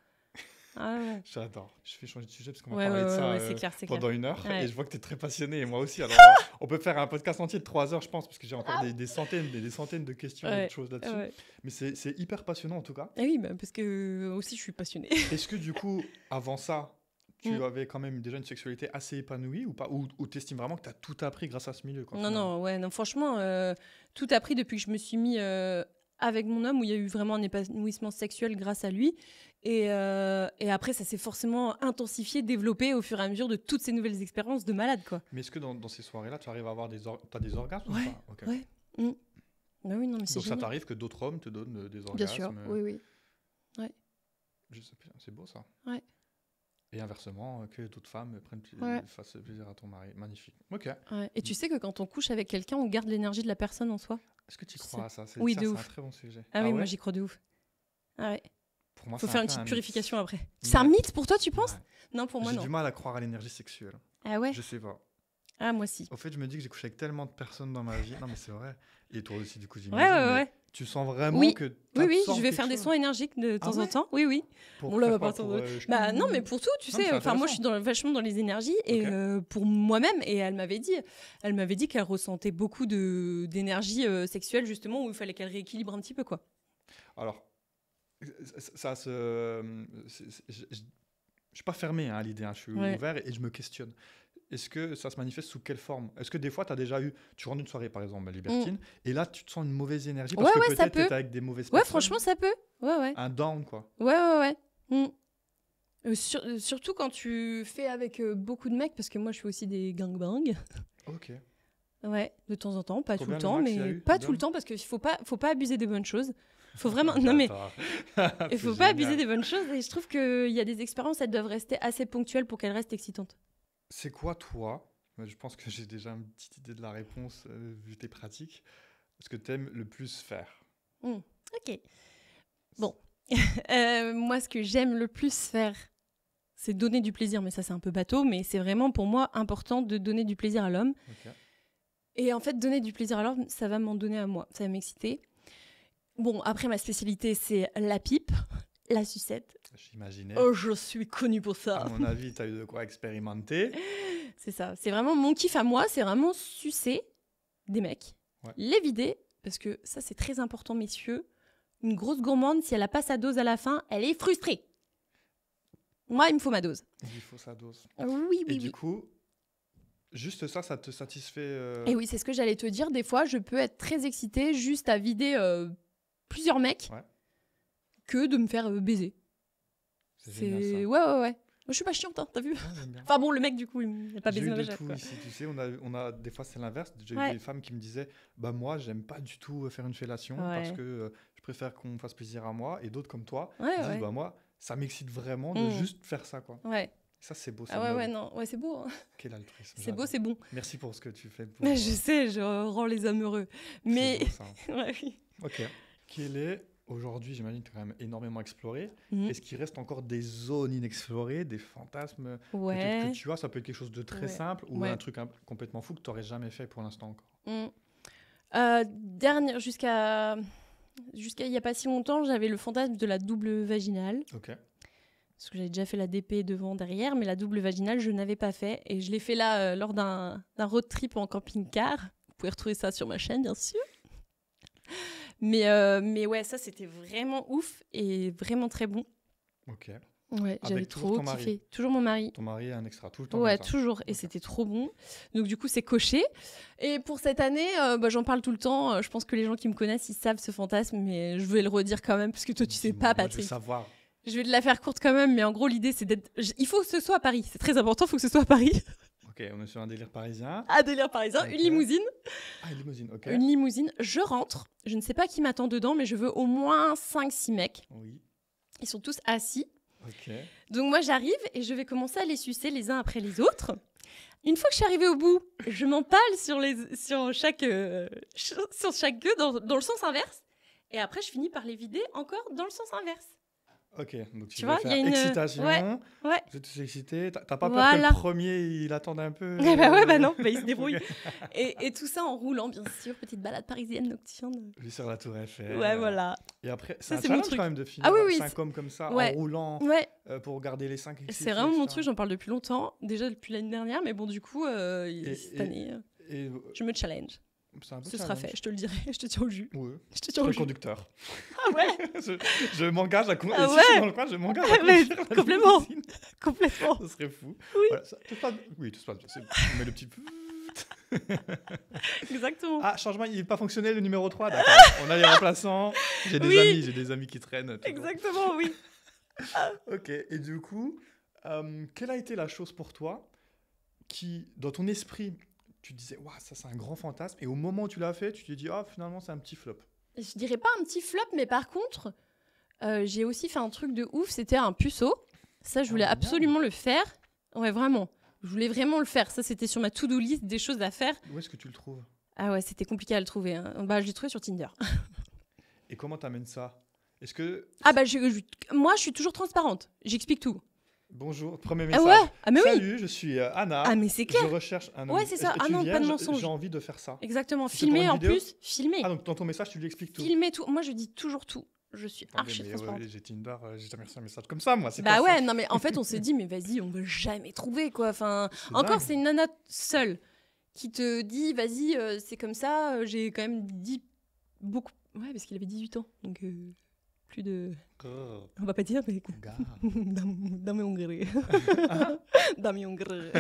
Ah ouais. J'adore. Je fais changer de sujet parce qu'on va Ouais, parler de ouais, ça ouais, c'est clair, c'est clair. pendant 1 heure. Ouais. Et je vois que tu es très passionné et moi aussi. Alors, on peut faire un podcast entier de 3 heures, je pense, parce que j'ai encore des centaines et des centaines de questions et Ouais. de choses là-dessus. Ouais. Mais c'est hyper passionnant en tout cas. Ah oui, parce que aussi, je suis passionnée. Est-ce que du coup, avant ça, tu Mm. avais quand même déjà une sexualité assez épanouie ou pas? Ou tu estimes vraiment que tu as tout appris grâce à ce milieu quoi, Non, finalement? non, franchement, tout a pris depuis que je me suis mis avec mon homme, où il y a eu vraiment un épanouissement sexuel grâce à lui. Et après, ça s'est forcément intensifié, développé au fur et à mesure de toutes ces nouvelles expériences de malade, quoi. Mais est-ce que dans ces soirées-là, tu arrives à avoir t'as des orgasmes Ouais, ou pas? Ok. ouais. Mm. Bah oui, non, mais c'est Donc ça génial. t'arrive que d'autres hommes te donnent des orgasmes? Bien sûr, oui, oui. Je sais pas, c'est beau ça. Ouais. Et inversement, que d'autres femmes Ouais. fassent plaisir à ton mari. Magnifique. Ok. Ouais. Et tu sais que quand on couche avec quelqu'un, on garde l'énergie de la personne en soi. Est-ce que tu Tu crois à ça? Oui, Tiens, de c'est ouf. un très bon sujet. Ah oui, ouais? moi j'y crois de ouf. Ah ouais. Pour moi, Faut c'est faire un une peu petite un mythe. purification après. C'est un Ouais. mythe pour toi, tu penses? Ouais. Non, pour moi, J'ai non. du mal à croire à l'énergie sexuelle. Ah ouais? Je sais pas. Ah, moi, si. Au fait, je me dis que j'ai couché avec tellement de personnes dans ma vie. Non, mais c'est vrai. Et toi aussi, du coup, Ouais, j'imagine. ouais, Mais ouais. tu sens vraiment Oui. que Oui, oui, t'absorbes je vais quelque faire des chose. soins énergiques de Ah temps en ouais? temps. Oui, oui. Pour Bon, là, on faire va quoi? pas s'en- Pour, Bah non, mais pour tout, tu Non, mais sais. c'est Enfin, moi, je intéressant. suis vachement dans les énergies et Ok. pour moi-même. Et elle m'avait dit qu'elle ressentait beaucoup d'énergie sexuelle justement où il fallait qu'elle rééquilibre un petit peu, quoi. Alors, ça se... Je suis pas fermé hein, à l'idée, hein, je suis Ouais. ouvert et je me questionne. Est-ce que ça se manifeste sous quelle forme? Est-ce que des fois, tu as déjà eu, tu rentres une soirée par exemple, à Libertine, et là, tu te sens une mauvaise énergie parce Ouais, que ouais, ça peut-être tu peut. étais avec des mauvaises Ouais, personnes? franchement, ça peut. Ouais, ouais. Un down, quoi. Ouais, ouais, ouais. Surtout quand tu fais avec beaucoup de mecs, parce que moi, je fais aussi des gangbangs. Ok. Ouais, de temps en temps, pas tout Combien le le temps, max il y a mais eu pas d'hommes? tout le temps parce qu'il faut pas abuser des bonnes choses. Faut vraiment non mais Bâtard. il C'est faut pas abuser génial. des bonnes choses et je trouve qu'il y a des expériences, elles doivent rester assez ponctuelles pour qu'elles restent excitantes. C'est quoi, toi? Je pense que j'ai déjà une petite idée de la réponse vu tes pratiques. Ce que tu aimes le plus faire? Ok. Bon, moi ce que j'aime le plus faire, c'est donner du plaisir, mais ça c'est un peu bateau, mais c'est vraiment pour moi important de donner du plaisir à l'homme. Ok. Et en fait, donner du plaisir à l'homme, ça va m'en donner à moi, ça va m'exciter. Bon, après ma spécialité, c'est la pipe, la sucette. J'imaginais. Oh, je suis connue pour ça. À mon avis, tu as eu de quoi expérimenter. C'est ça. C'est vraiment mon kiff à moi. C'est vraiment sucer des mecs, Ouais. les vider, parce que ça, c'est très important, messieurs. Une grosse gourmande, si elle a pas sa dose à la fin, elle est frustrée. Moi, il me faut ma dose. Il faut sa dose. Oui, Et oui, du oui. coup, juste ça, ça te satisfait Et oui, c'est ce que j'allais te dire. Des fois, je peux être très excitée juste à vider plusieurs mecs Ouais. que de me faire baiser. C'est génial ça. Ouais, ouais, ouais. Moi, je suis pas chiante, hein, t'as vu? Ah, j'aime bien. Enfin bon, le mec, du coup, il n'a pas J'ai baisé eu ma de vagette, tout quoi. ici, tu sais, des fois c'est l'inverse. J'ai Ouais. eu des femmes qui me disaient, bah moi j'aime pas du tout faire une fellation Ouais. parce que je préfère qu'on me fasse plaisir à moi. Et d'autres comme toi Ouais, disent, ouais. bah moi ça m'excite vraiment de Mm. juste faire ça quoi. Ouais. Ça c'est beau, c'est Ah ouais, noble. ouais, non. Ouais, c'est beau. Hein. Quel altruisme. C'est j'adore. beau, c'est bon. Merci pour ce que tu fais. Pour, Mais je sais, je rends les hommes heureux. Mais. C'est beau, ça. Ouais, oui. Ok. Quel est aujourd'hui, j'imagine que tu as quand même énormément exploré. Mhm. Est-ce qu'il reste encore des zones inexplorées, des fantasmes peut-être Ouais. que tu as? Ça peut être quelque chose de très Ouais. simple ou Ouais. un truc complètement fou que tu n'aurais jamais fait pour l'instant encore. Jusqu'à il n'y a pas si longtemps, j'avais le fantasme de la double vaginale. Ok. Parce que j'avais déjà fait la DP devant, derrière, mais la double vaginale, je n'avais pas fait. Et je l'ai fait là lors d'un road trip en camping-car. Vous pouvez retrouver ça sur ma chaîne, bien sûr. Mais ouais, ça, c'était vraiment ouf et vraiment très bon. Ok. Ouais, j'avais Avec toujours trop ton mari. kiffé. Toujours mon mari. Ton mari est un extra tout le temps. Ouais, comme ça. toujours. Et Ok. c'était trop bon. Donc, du coup, c'est coché. Et pour cette année, j'en parle tout le temps. Je pense que les gens qui me connaissent, ils savent ce fantasme. Mais je vais le redire quand même, parce que toi, tu sais Dis-moi, pas, moi, je veux Patrick. savoir. Je vais te la faire courte quand même. Mais en gros, l'idée, c'est d'être. Il faut que ce soit à Paris. C'est très important, il faut que ce soit à Paris. Ok, on est sur un délire parisien. À délire parisien. Ok. Une limousine. Ah, une limousine, ok. Une limousine. Je rentre. Je ne sais pas qui m'attend dedans, mais je veux au moins 5-6 mecs. Oui, Ils sont tous assis. ok. Donc moi j'arrive et je vais commencer à les sucer les uns après les autres. Une fois que je suis arrivée au bout, je m'empale sur chaque queue dans le sens inverse. Et après je finis par les vider encore dans le sens inverse. Ok, donc tu Tu vas vois, il y faire a une- excitation. Ouais. Vous êtes tous excités. T'as pas peur que Voilà. le premier, il attende un peu Eh bah ouais, bah non, bah il se débrouille. Ok. Et tout ça en roulant, bien sûr, petite balade parisienne nocturne. Lui sur la tour Eiffel. Ouais, voilà. Et après, c'est Ça, un c'est mon challenge truc. quand même de finir Ah oui, oui, 5 c'est- hommes comme ça, Ouais. en roulant, Ouais, pour garder les 5 c'est vraiment mon truc, j'en parle depuis longtemps, déjà depuis l'année dernière, mais bon du coup, cette année, Et je me challenge. c'est un peu Ce sera challenge. fait, je te le dirai, je te tiens au jus. Ouais. Je te Je tiens au suis jus. conducteur. Ah ouais, je m'engage à conduire. Ah Si je suis ouais. dans le coin, je m'engage à Ah ouais, conduire la complètement. limousine. complètement. Ce serait fou. Oui. Voilà, tout se passe... Oui, tout se passe bien. On met le petit... Exactement. Ah, changement, il n'est pas fonctionné, le numéro 3. D'accord, on a les remplaçants. J'ai Oui. des amis qui traînent. toujours. Exactement, oui. Ok, et du coup, quelle a été la chose pour toi qui, dans ton esprit, tu te disais, waouh, ça c'est un grand fantasme, et au moment où tu l'as fait, tu t'es dit, ah, finalement, c'est un petit flop. Je dirais pas un petit flop, mais par contre, j'ai aussi fait un truc de ouf, c'était un puceau. Ça, je voulais génial. absolument le faire. Ouais, vraiment. Je voulais vraiment le faire. Ça, c'était sur ma to-do list des choses à faire. Où est-ce que tu le trouves? Ah ouais, c'était compliqué à le trouver. Hein. Bah, je l'ai trouvé sur Tinder. Et comment t'amènes ça? Est-ce que... Ah bah, moi, je suis toujours transparente. J'explique tout. Bonjour, premier Ah message. ouais. Ah mais oui. Salut, je suis Anna. Ah mais c'est clair. Je recherche un homme. Ouais, c'est ça. Est-ce que Ah tu non, viens pas de mensonge. J'ai envie de faire ça. Exactement. C'est Filmer pour en une vidéo plus. Filmer. Ah, donc dans ton message, tu lui expliques tout. Filmer tout. Moi, je dis toujours tout. Je suis Attendez, archi mais transparente. j'ai Tinder, j'ai jamais reçu un message comme ça, moi. C'est Bah pas ouais, ça. non mais en fait, on s'est dit, mais vas-y, on va jamais trouver quoi. Enfin, C'est encore, dingue. c'est une nana seule qui te dit, vas-y, c'est comme ça. J'ai quand même dit beaucoup. Ouais, parce qu'il avait 18 ans. Donc, plus de. Oh, On va pas dire, mais. gars. Dame Hongrie. Dame Hongrie.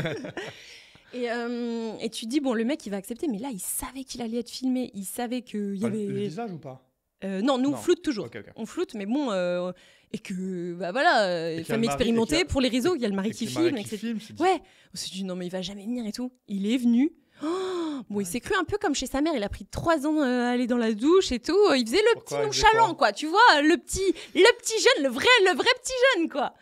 Et tu dis, bon, le mec, il va accepter, mais là, il savait qu'il allait être filmé. Il savait qu'il y Pas avait. le visage ou pas? Non, nous, on Non. floute toujours. Ok, ok. On floute, mais bon. Et que, bah voilà, Et qu'il y a femme le mari- expérimentée et qu'il y a- pour les réseaux, il y a le mari Et qui que le mari filme, qui etc. filme, c'est dit- Ouais, on s'est dit, non, mais il va jamais venir et tout. Il est venu. Oh, bon, il s'est cru un peu comme chez sa mère. Il a pris 3 ans à aller dans la douche et tout. Il faisait le Pourquoi petit il faisait nonchalant, quoi quoi. Tu vois, le petit jeune, le vrai petit jeune, quoi.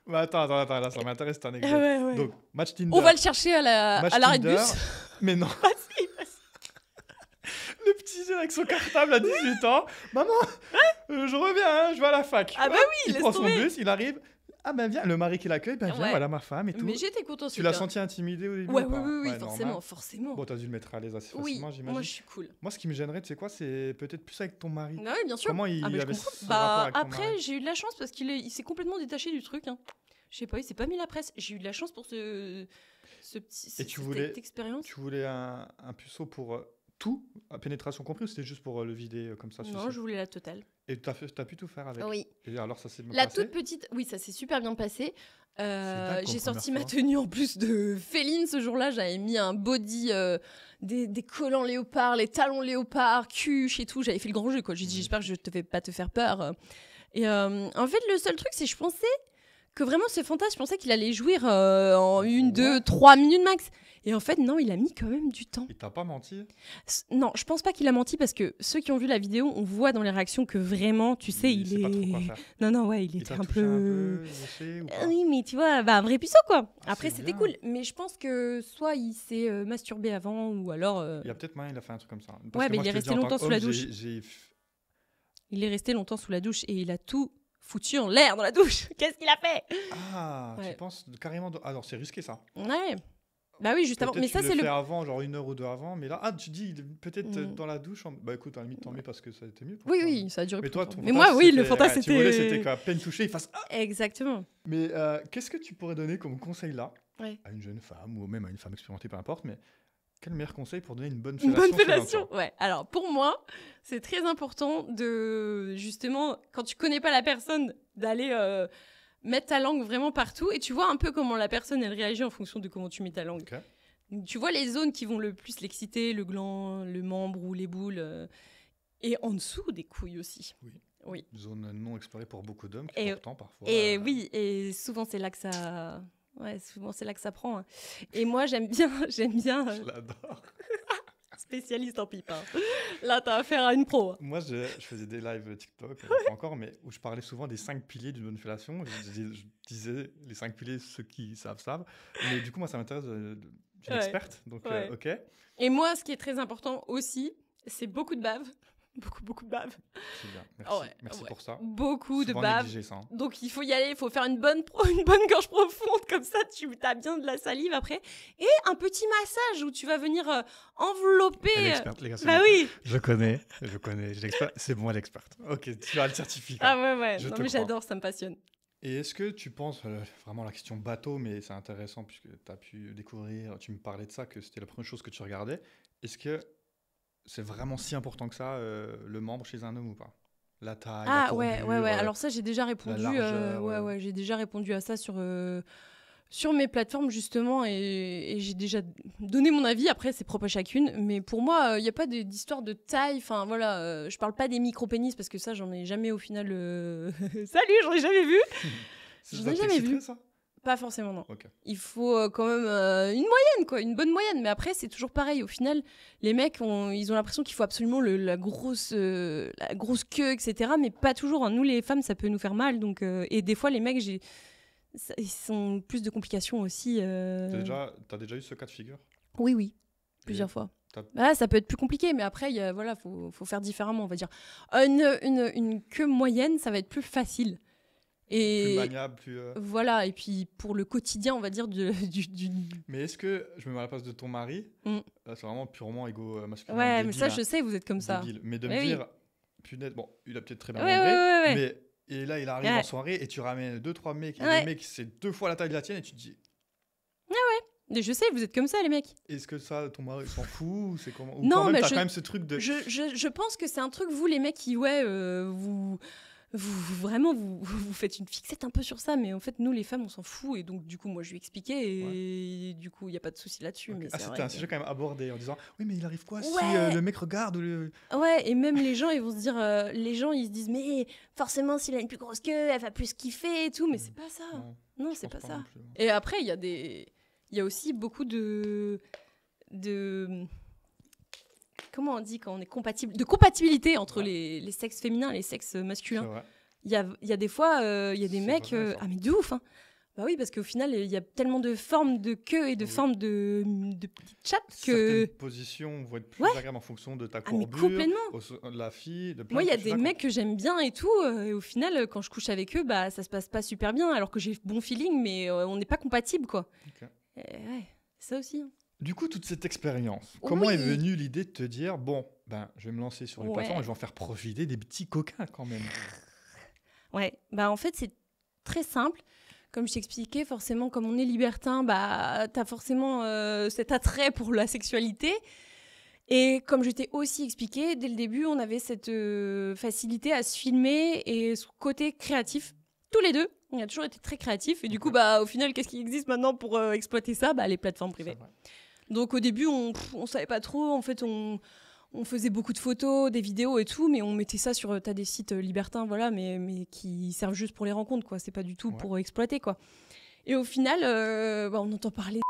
Bah, attends, là, ça m'intéresse, c'est un exemple. Ah ouais, ouais. Donc, match Tinder. On va le chercher à Match l'arrêt de Tinder. bus. Mais non. Vas-y, vas-y. Le petit jeune avec son cartable à 18 ans. Maman, je reviens, hein, je vais à la fac. Ah bah Hop, oui, il laisse prend son tomber. bus, il arrive. Ah ben viens, le mari qui l'accueille, ben viens, Ouais. voilà ma femme et tout. Mais j'étais contente. Tu l'as senti intimidé au début Ouais, ou oui, pas oui, Ouais, forcément, normal. forcément. Bon, t'as dû le mettre à l'aise assez Oui, facilement, j'imagine. moi je suis cool. Moi, ce qui me gênerait, tu sais quoi, c'est peut-être plus avec ton mari. Ah oui, bien sûr. Comment il Ah, mais je avait comprends. ce Bah, rapport avec ton après, mari j'ai eu de la chance parce il s'est complètement détaché du truc. Hein. Je sais pas, il s'est pas mis la presse. J'ai eu de la chance pour ce petit. Et tu cette voulais- expérience. Tu voulais un puceau pour tout, à pénétration compris, ou c'était juste pour le vider comme ça Non, sucer je voulais la totale. Et t'as pu tout faire avec Oui. Et alors, ça s'est bien La passé toute petite, oui, ça s'est super bien passé. dingue comme J'ai sorti première ma fois. tenue en plus de féline ce jour-là. J'avais mis un body, des collants léopard, les talons léopard, cuche et tout. J'avais fait le grand jeu, quoi. J'ai dit, j'espère que je te fais pas te faire peur. Et en fait, le seul truc, c'est que je pensais que vraiment ce fantasme, je pensais qu'il allait jouir en 1, 2, 3 minutes max. Et en fait, non, il a mis quand même du temps. Il t'a pas menti Non, je pense pas qu'il a menti parce que ceux qui ont vu la vidéo, on voit dans les réactions que vraiment, tu sais, il sait pas trop quoi est. faire. Non, ouais, il Il était t'a un touché peu. léché ou pas Oui, mais tu vois, bah, un vrai puceau, quoi. Ah, Après, c'est c'était bien. cool. Mais je pense que soit il s'est masturbé avant, ou alors. Il y a peut-être moyen, il a fait un truc comme ça. Parce Ouais, que mais moi, il est je te le dis, resté en tant longtemps sous la qu'homme, douche. j'ai- Il est resté longtemps sous la douche et il a tout foutu en l'air dans la douche. Qu'est-ce qu'il a fait? Ah, Ouais. tu penses carrément... Alors, c'est risqué, ça. Ouais. Bah oui, juste avant. Peut-être Mais tu ça, le c'est fais le. avant, genre 1 heure ou 2 avant. Mais là, tu dis, peut-être Mm. dans la douche... Bah écoute, à la limite, tant mieux parce que ça a été mieux. pour Oui, toi. oui, ça a duré Mais plus toi, longtemps. ton Mais moi, fantasme, oui, le c'était- fantasme, ouais, tu voulais, c'était. c'était qu'à peine touché, il fasse... Ah. Exactement. Mais qu'est-ce que tu pourrais donner comme conseil là Ouais. à une jeune femme ou même à une femme expérimentée, peu importe, mais quel meilleur conseil pour donner une bonne Une fellation bonne chez un fellation. enfant Ouais. Alors, pour moi, c'est très important de, justement, quand tu connais pas la personne, d'aller mettre ta langue vraiment partout et tu vois un peu comment la personne, elle réagit en fonction de comment tu mets ta langue. Ok. Donc, tu vois les zones qui vont le plus l'exciter, le gland, le membre ou les boules. Et en dessous des couilles aussi. Oui. Oui. Zone non explorée pour beaucoup d'hommes, qui Et- est pourtant parfois. Et oui, et souvent c'est là que ça... Ouais, souvent c'est là que ça prend. Hein. Et moi, j'aime bien... Je l'adore. Spécialiste en pipe. Hein. Là, t'as affaire à une pro. Hein. Moi, je faisais des lives TikTok, pas encore, mais où je parlais souvent des 5 piliers d'une bonne fellation. Je disais les 5 piliers, ceux qui savent. Mais du coup, moi, ça m'intéresse d'une Ouais. experte. Donc, Ouais. ok. Et moi, ce qui est très important aussi, c'est beaucoup de bave. Beaucoup de bave. C'est bien. Merci, Ouais, merci ouais. pour ça. Beaucoup de Souvent bave. négligé, ça, hein. Donc, il faut y aller, il faut faire une bonne gorge profonde, comme ça, tu as bien de la salive après. Et un petit massage où tu vas venir envelopper... Elle est experte, les gars. c'est Bah bon. oui. Je connais. J'ai l'expert. C'est bon, elle est experte. Ok, tu as le certificat. Ah ouais. Je Non, te mais crois. j'adore, ça me passionne. Et est-ce que tu penses, vraiment la question bateau, mais c'est intéressant puisque tu as pu découvrir, tu me parlais de ça, que c'était la première chose que tu regardais. Est-ce que c'est vraiment si important que ça, le membre chez un homme ou pas? La taille, la Ah ouais. courbure, Alors ça, j'ai déjà répondu. largeur, Ouais, j'ai déjà répondu à ça sur mes plateformes justement et j'ai déjà donné mon avis. Après, c'est propre à chacune. Mais pour moi, il n'y a pas d'histoire de taille. Enfin voilà, je parle pas des micro-pénis parce que ça, j'en ai jamais au final. Salut, j'en ai jamais vu. Ça j'en ai jamais t'exciterait, vu. ça? Pas forcément, non. Ok. Il faut quand même une moyenne, quoi, une bonne moyenne. Mais après, c'est toujours pareil. Au final, les mecs, ils ont l'impression qu'il faut absolument la grosse queue, etc. Mais pas toujours. Hein. Nous, les femmes, ça peut nous faire mal. Donc, et des fois, les mecs, ils sont plus de complications aussi. T'as déjà eu ce cas de figure? Oui, plusieurs fois. Bah, ça peut être plus compliqué, mais après, voilà, faut faire différemment, on va dire. Une queue moyenne, ça va être plus facile. Plus maniable, Voilà, et puis pour le quotidien, on va dire, Mais est-ce que, je me mets à la place de ton mari, là, c'est vraiment purement égo masculin. Ouais, débile, mais ça, je sais, vous êtes comme ça. Mais de me dire, punaise, bon, il a peut-être très bien ouais. mais et là, il arrive en soirée et tu ramènes 2-3 mecs, et les mecs, c'est 2 fois la taille de la tienne, et tu te dis... Mais je sais, vous êtes comme ça, les mecs. Est-ce que ça, ton mari s'en fout ou c'est comment... Ou non, quand même, mais t'as quand même ce truc de... Je pense que c'est un truc, vous, les mecs, qui, vraiment, vous faites une fixette un peu sur ça, mais en fait, nous, les femmes, on s'en fout. Et donc, du coup, moi, je lui ai expliqué, et du coup, il n'y a pas de souci là-dessus. Okay. Mais c'était un sujet quand même abordé en disant oui, mais il arrive quoi si le mec regarde Ouais, et même les gens, ils vont se dire, ils se disent, mais forcément, s'il a une plus grosse queue, elle va plus kiffer et tout, mais c'est pas ça. Non, c'est pas ça. Et après, il y a aussi beaucoup de comment on dit quand on est compatible, de compatibilité entre les sexes féminins et les sexes masculins. Il y a des fois, il y a des mecs, mais de ouf, hein. Bah oui, parce qu'au final, il y a tellement de formes de queue et de formes de petites chattes que... Certaines positions vont être plus agréables en fonction de ta courbure, mais complètement. De la fille, de plein Moi, il y a des mecs que j'aime bien et tout, et au final, quand je couche avec eux, bah, ça se passe pas super bien, alors que j'ai bon feeling, mais on n'est pas compatibles, quoi. Ouais, ça aussi. Hein. Du coup, toute cette expérience, comment est venue l'idée de te dire, bon, je vais me lancer sur les plateformes et je vais en faire profiter des petits coquins quand même. Ouais, en fait, c'est très simple. Comme je t'expliquais, forcément, comme on est libertin, t'as forcément cet attrait pour la sexualité. Et comme je t'ai aussi expliqué, dès le début, on avait cette facilité à se filmer et ce côté créatif. Tous les deux, on a toujours été très créatifs. Et du coup, au final, qu'est-ce qui existe maintenant pour exploiter ça ? Les plateformes privées. Donc au début, on savait pas trop. En fait, on faisait beaucoup de photos, des vidéos et tout, mais on mettait ça sur des sites libertins, voilà, mais qui servent juste pour les rencontres, quoi. C'est pas du tout pour exploiter, quoi. Et au final, on entend parler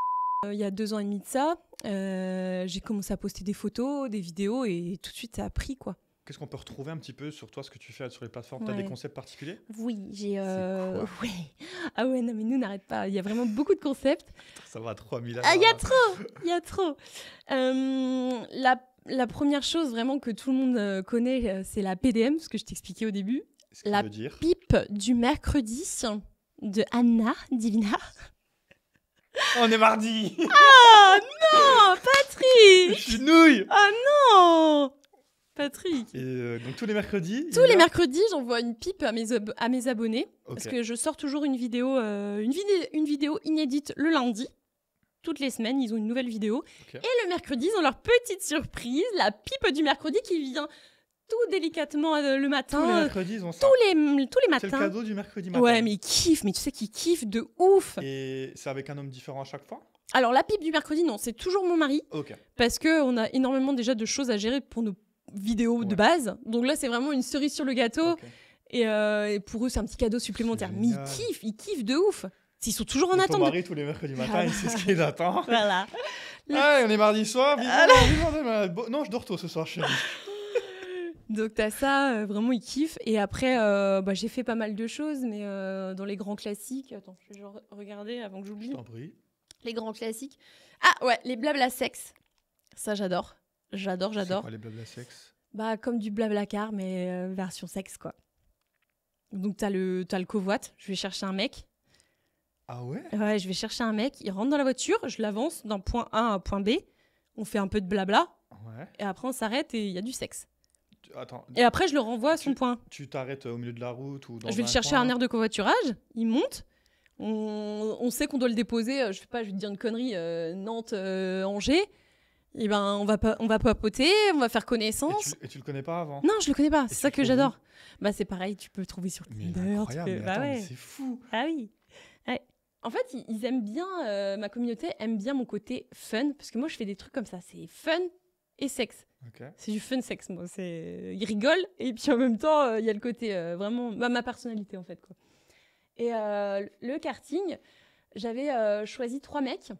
il y a 2 ans et demi de ça. J'ai commencé à poster des photos, des vidéos, et tout de suite, ça a pris, quoi. Qu'est-ce qu'on peut retrouver un petit peu sur toi, ce que tu fais sur les plateformes ? Tu as des concepts particuliers ? Oui, j'ai... Ouais. Ah ouais, non, mais nous, n'arrête pas. Il y a vraiment beaucoup de concepts. Ça va à 3000 à... Ah, il y a trop. La première chose vraiment que tout le monde connaît, c'est la PDM, ce que je t'expliquais au début. La pipe du mercredi de Anna Divina. On est mardi. Ah non, Patrick. Je suis nouille. Ah non, Patrick. Et donc tous les mercredis les mercredis, j'envoie une pipe à mes abonnés. Parce que je sors toujours une vidéo inédite le lundi. Toutes les semaines, ils ont une nouvelle vidéo. Et le mercredi, ils ont leur petite surprise, la pipe du mercredi qui vient tout délicatement le matin. Tous les mercredis, ils ont ça. Tous les matins. C'est le cadeau du mercredi matin. Ouais, mais ils kiffent. Mais tu sais qu'ils kiffent de ouf. Et c'est avec un homme différent à chaque fois ? Alors, la pipe du mercredi, non, c'est toujours mon mari. Parce qu'on a énormément déjà de choses à gérer pour nos vidéos de base. Donc là, c'est vraiment une cerise sur le gâteau. Et pour eux, c'est un petit cadeau supplémentaire. Mais ils kiffent de ouf. Ils sont toujours en attente. Ton mari, tous les mercredis matin, il sait ce qu'il attend. Voilà. On est mardi soir. Non, je dors tôt ce soir, chérie. Donc, t'as ça, vraiment, ils kiffent. Et après, j'ai fait pas mal de choses, mais dans les grands classiques... Attends, je vais regarder avant que j'oublie. Je t'en prie. Les grands classiques. Ah, ouais, les blabla sexe. Ça, j'adore. J'adore. C'est quoi les blabla sexe ? Comme du blablacar, mais version sexe, quoi. Donc, t'as le covoite. Je vais chercher un mec. Ah ouais ? Ouais, je vais chercher un mec. Il rentre dans la voiture. Je l'avance d'un point A à un point B. On fait un peu de blabla. Ouais. Et après, on s'arrête et il y a du sexe. Attends. Et après, je le renvoie à son point. Tu t'arrêtes au milieu de la route ou dans Je vais le chercher à un aire de covoiturage. Il monte. On sait qu'on doit le déposer. Je vais te dire une connerie. Nantes, Angers. Et on va papoter, on va faire connaissance. Et tu le connais pas avant ? Non, je le connais pas. C'est ça que j'adore. C'est pareil, tu peux le trouver sur Tinder. Mais c'est fou. Ah oui. Ouais. En fait, ils aiment bien, ma communauté aime bien mon côté fun, parce que moi, je fais des trucs comme ça. C'est fun et sexe. C'est du fun sexe, moi. Ils rigolent, et puis en même temps, il y a le côté vraiment ma personnalité, en fait, quoi. Et le karting, j'avais choisi 3 mecs,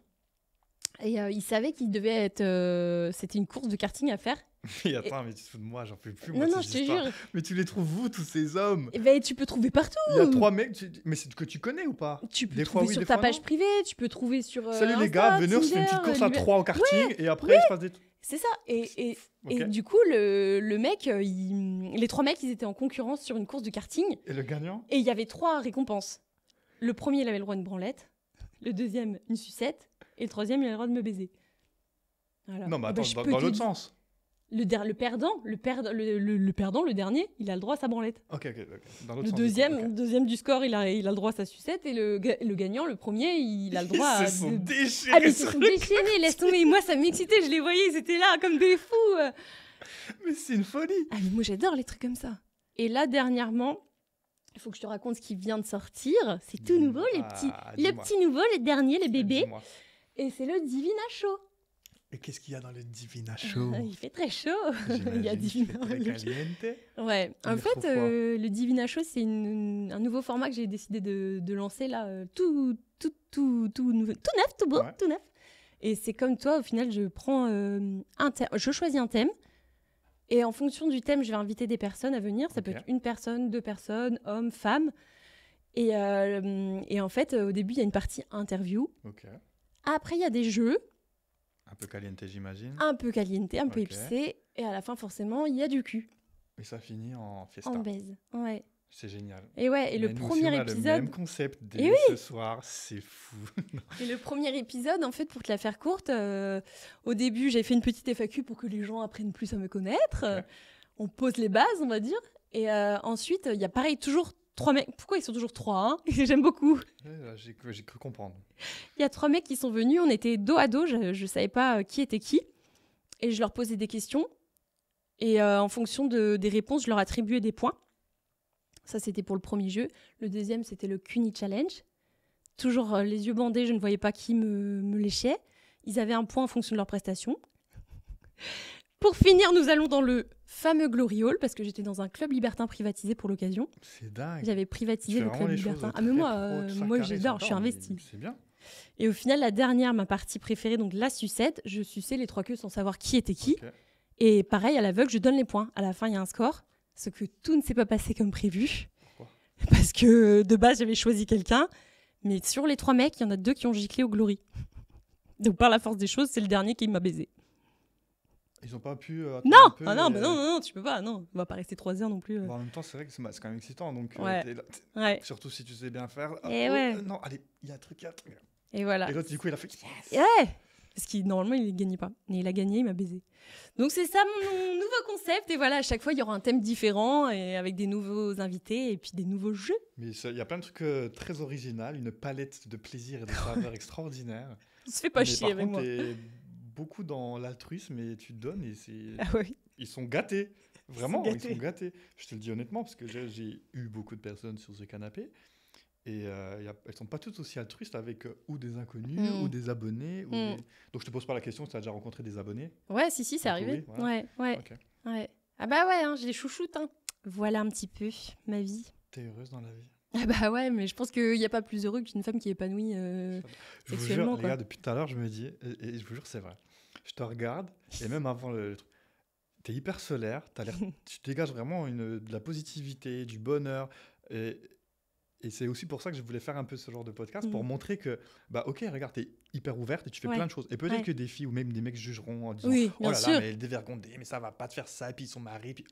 et ils savaient qu'ils devaient être... c'était une course de karting à faire, Et attends, mais tu te fous de moi, j'en peux plus. Non, non, je te jure. Mais tu les trouves où, tous ces hommes? Et ben, tu peux trouver partout. Il y a 3 mecs, mais c'est que tu connais ou pas? Tu peux Des trouver fois, oui, sur des ta fois, page non. privée, tu peux trouver sur Salut les Insta, gars, venez, on se fait une Tinder, petite course à 3 au karting et après, il se passe des trucs. C'est ça. Et Ok. du coup, le mec, les 3 mecs, ils étaient en concurrence sur une course de karting. Et le gagnant? Et il y avait 3 récompenses. Le premier, il avait le droit à une branlette. Le deuxième, une sucette. Et le troisième, il avait le droit de me baiser. Voilà. Non, mais Eh ben, attends, je dans peux te l'autre dire- sens. Le perdant, le perdant, le dernier, il a le droit à sa branlette. Ok. Dans l'autre Le sens. deuxième du score, il a le droit à sa sucette. Et le gagnant, le premier, il a le droit à... Ils se sont déchirés. Ah, mais ils se sont déchaînés, laisse tomber. Moi, ça m'excitait, je les voyais, ils étaient là comme des fous. Mais c'est une folie. Ah, mais moi, j'adore les trucs comme ça. Et là, dernièrement, il faut que je te raconte ce qui vient de sortir. C'est tout nouveau, les dis-moi. petits nouveaux, les derniers, les bébés. Dis-moi. Et c'est le Divina Show. Et qu'est-ce qu'il y a dans le Divina Show? Il fait très chaud. Il y a Divina. Caliente. Ouais. Il En est fait, trop fort. le Divina Show, c'est un nouveau format que j'ai décidé de lancer là, tout neuf, tout beau, Ouais. tout neuf. Et c'est comme toi, au final, je prends je choisis un thème. Et en fonction du thème, je vais inviter des personnes à venir. Ça peut Ok. être une personne, 2 personnes, homme, femme. Et en fait, au début, il y a une partie interview. Ok. Après, il y a des jeux, Un peu caliente, j'imagine. un peu caliente, un peu Ok. épicé. Et à la fin, forcément, il y a du cul. Et ça finit en fiesta. En baise. Ouais. C'est génial. Et ouais, et le Mais nous aussi, premier on a le épisode. même concept dès Et oui. ce soir, c'est fou. Et le premier épisode, en fait, pour te la faire courte, au début, j'ai fait une petite FAQ pour que les gens apprennent plus à me connaître. Ok. On pose les bases, on va dire. Et ensuite, il y a pareil, toujours 3 mecs. Pourquoi ils sont toujours 3 hein J'aime beaucoup. J'ai cru comprendre. Il y a 3 mecs qui sont venus, on était dos à dos, je ne savais pas qui était qui. Et je leur posais des questions. Et en fonction des réponses, je leur attribuais des points. Ça, c'était pour le premier jeu. Le deuxième, c'était le Cuni Challenge. Toujours les yeux bandés, je ne voyais pas qui me léchait. Ils avaient un point en fonction de leur prestation. Pour finir, nous allons dans le fameux Glory Hall, parce que j'étais dans un club libertin privatisé pour l'occasion. C'est dingue. J'avais Tu privatisé fais le vraiment club les choses libertin. Ah, très mais moi, pro, tout ça moi carré, j'adore, je suis j'adore, mais investie. C'est bien. Et au final, la dernière, ma partie préférée, donc la sucette, je suçais les 3 queues sans savoir qui était qui. Ok. Et pareil, à l'aveugle, je donne les points. À la fin, il y a un score. Ce que tout ne s'est pas passé comme prévu. Pourquoi ? Parce que de base, j'avais choisi quelqu'un. Mais sur les 3 mecs, il y en a 2 qui ont giclé au Glory. Donc par la force des choses, c'est le dernier qui m'a baisé. Ils ont pas pu. attendre Non un peu Ah non, et- bah non, tu peux pas. Non, on va pas rester 3 heures non plus. Bon, en même temps, c'est vrai que c'est quand même excitant. Donc, Ouais. t'es là- Ouais. surtout si tu sais bien faire. Et ouais. Non, allez, il y a un truc, il y a un truc. Et voilà. Et l'autre, du coup, il a fait. Yes. Et ouais Parce qu'il, normalement, il ne gagnait pas. Mais il a gagné, il m'a baisé. Donc c'est ça mon nouveau concept. Et voilà, à chaque fois, il y aura un thème différent et avec des nouveaux invités et puis des nouveaux jeux. Mais il y a plein de trucs très originaux, une palette de plaisir et de saveurs extraordinaire. On se fait pas Mais chier par avec contre, moi. t'es beaucoup dans l'altruisme et tu donnes et c'est. Ah ouais. Ils sont gâtés. Vraiment, Ils ils sont sont gâtés. Je te le dis honnêtement, parce que j'ai eu beaucoup de personnes sur ce canapé. Et elles sont pas toutes aussi altruistes avec ou des inconnus, Mm. ou des abonnés. Mm. Donc je te pose pas la question si tu as déjà rencontré des abonnés. Ouais, si, c'est Du coup, arrivé. oui, voilà. Ouais. Ok. Ah bah ouais, hein, je les chouchoute. Hein. Voilà un petit peu ma vie. T'es heureuse dans la vie. Ah bah ouais, mais je pense qu'il n'y a pas plus heureux qu'une femme qui est épanouie. Je vous Sexuellement, jure, les quoi. gars, depuis tout à l'heure, je me dis, et je vous jure, c'est vrai. Je te regarde, et même avant le truc, t'es hyper solaire, tu dégages vraiment de la positivité, du bonheur. Et c'est aussi pour ça que je voulais faire un peu ce genre de podcast, pour montrer que, bah ok, regarde, t'es hyper ouverte et tu fais Ouais. plein de choses. Et peut-être Ouais. que des filles ou même des mecs jugeront en disant, Oui, oh bien là sûr. là, mais elle est dévergondée, mais ça va pas te faire ça, et puis ils sont mariés. Puis...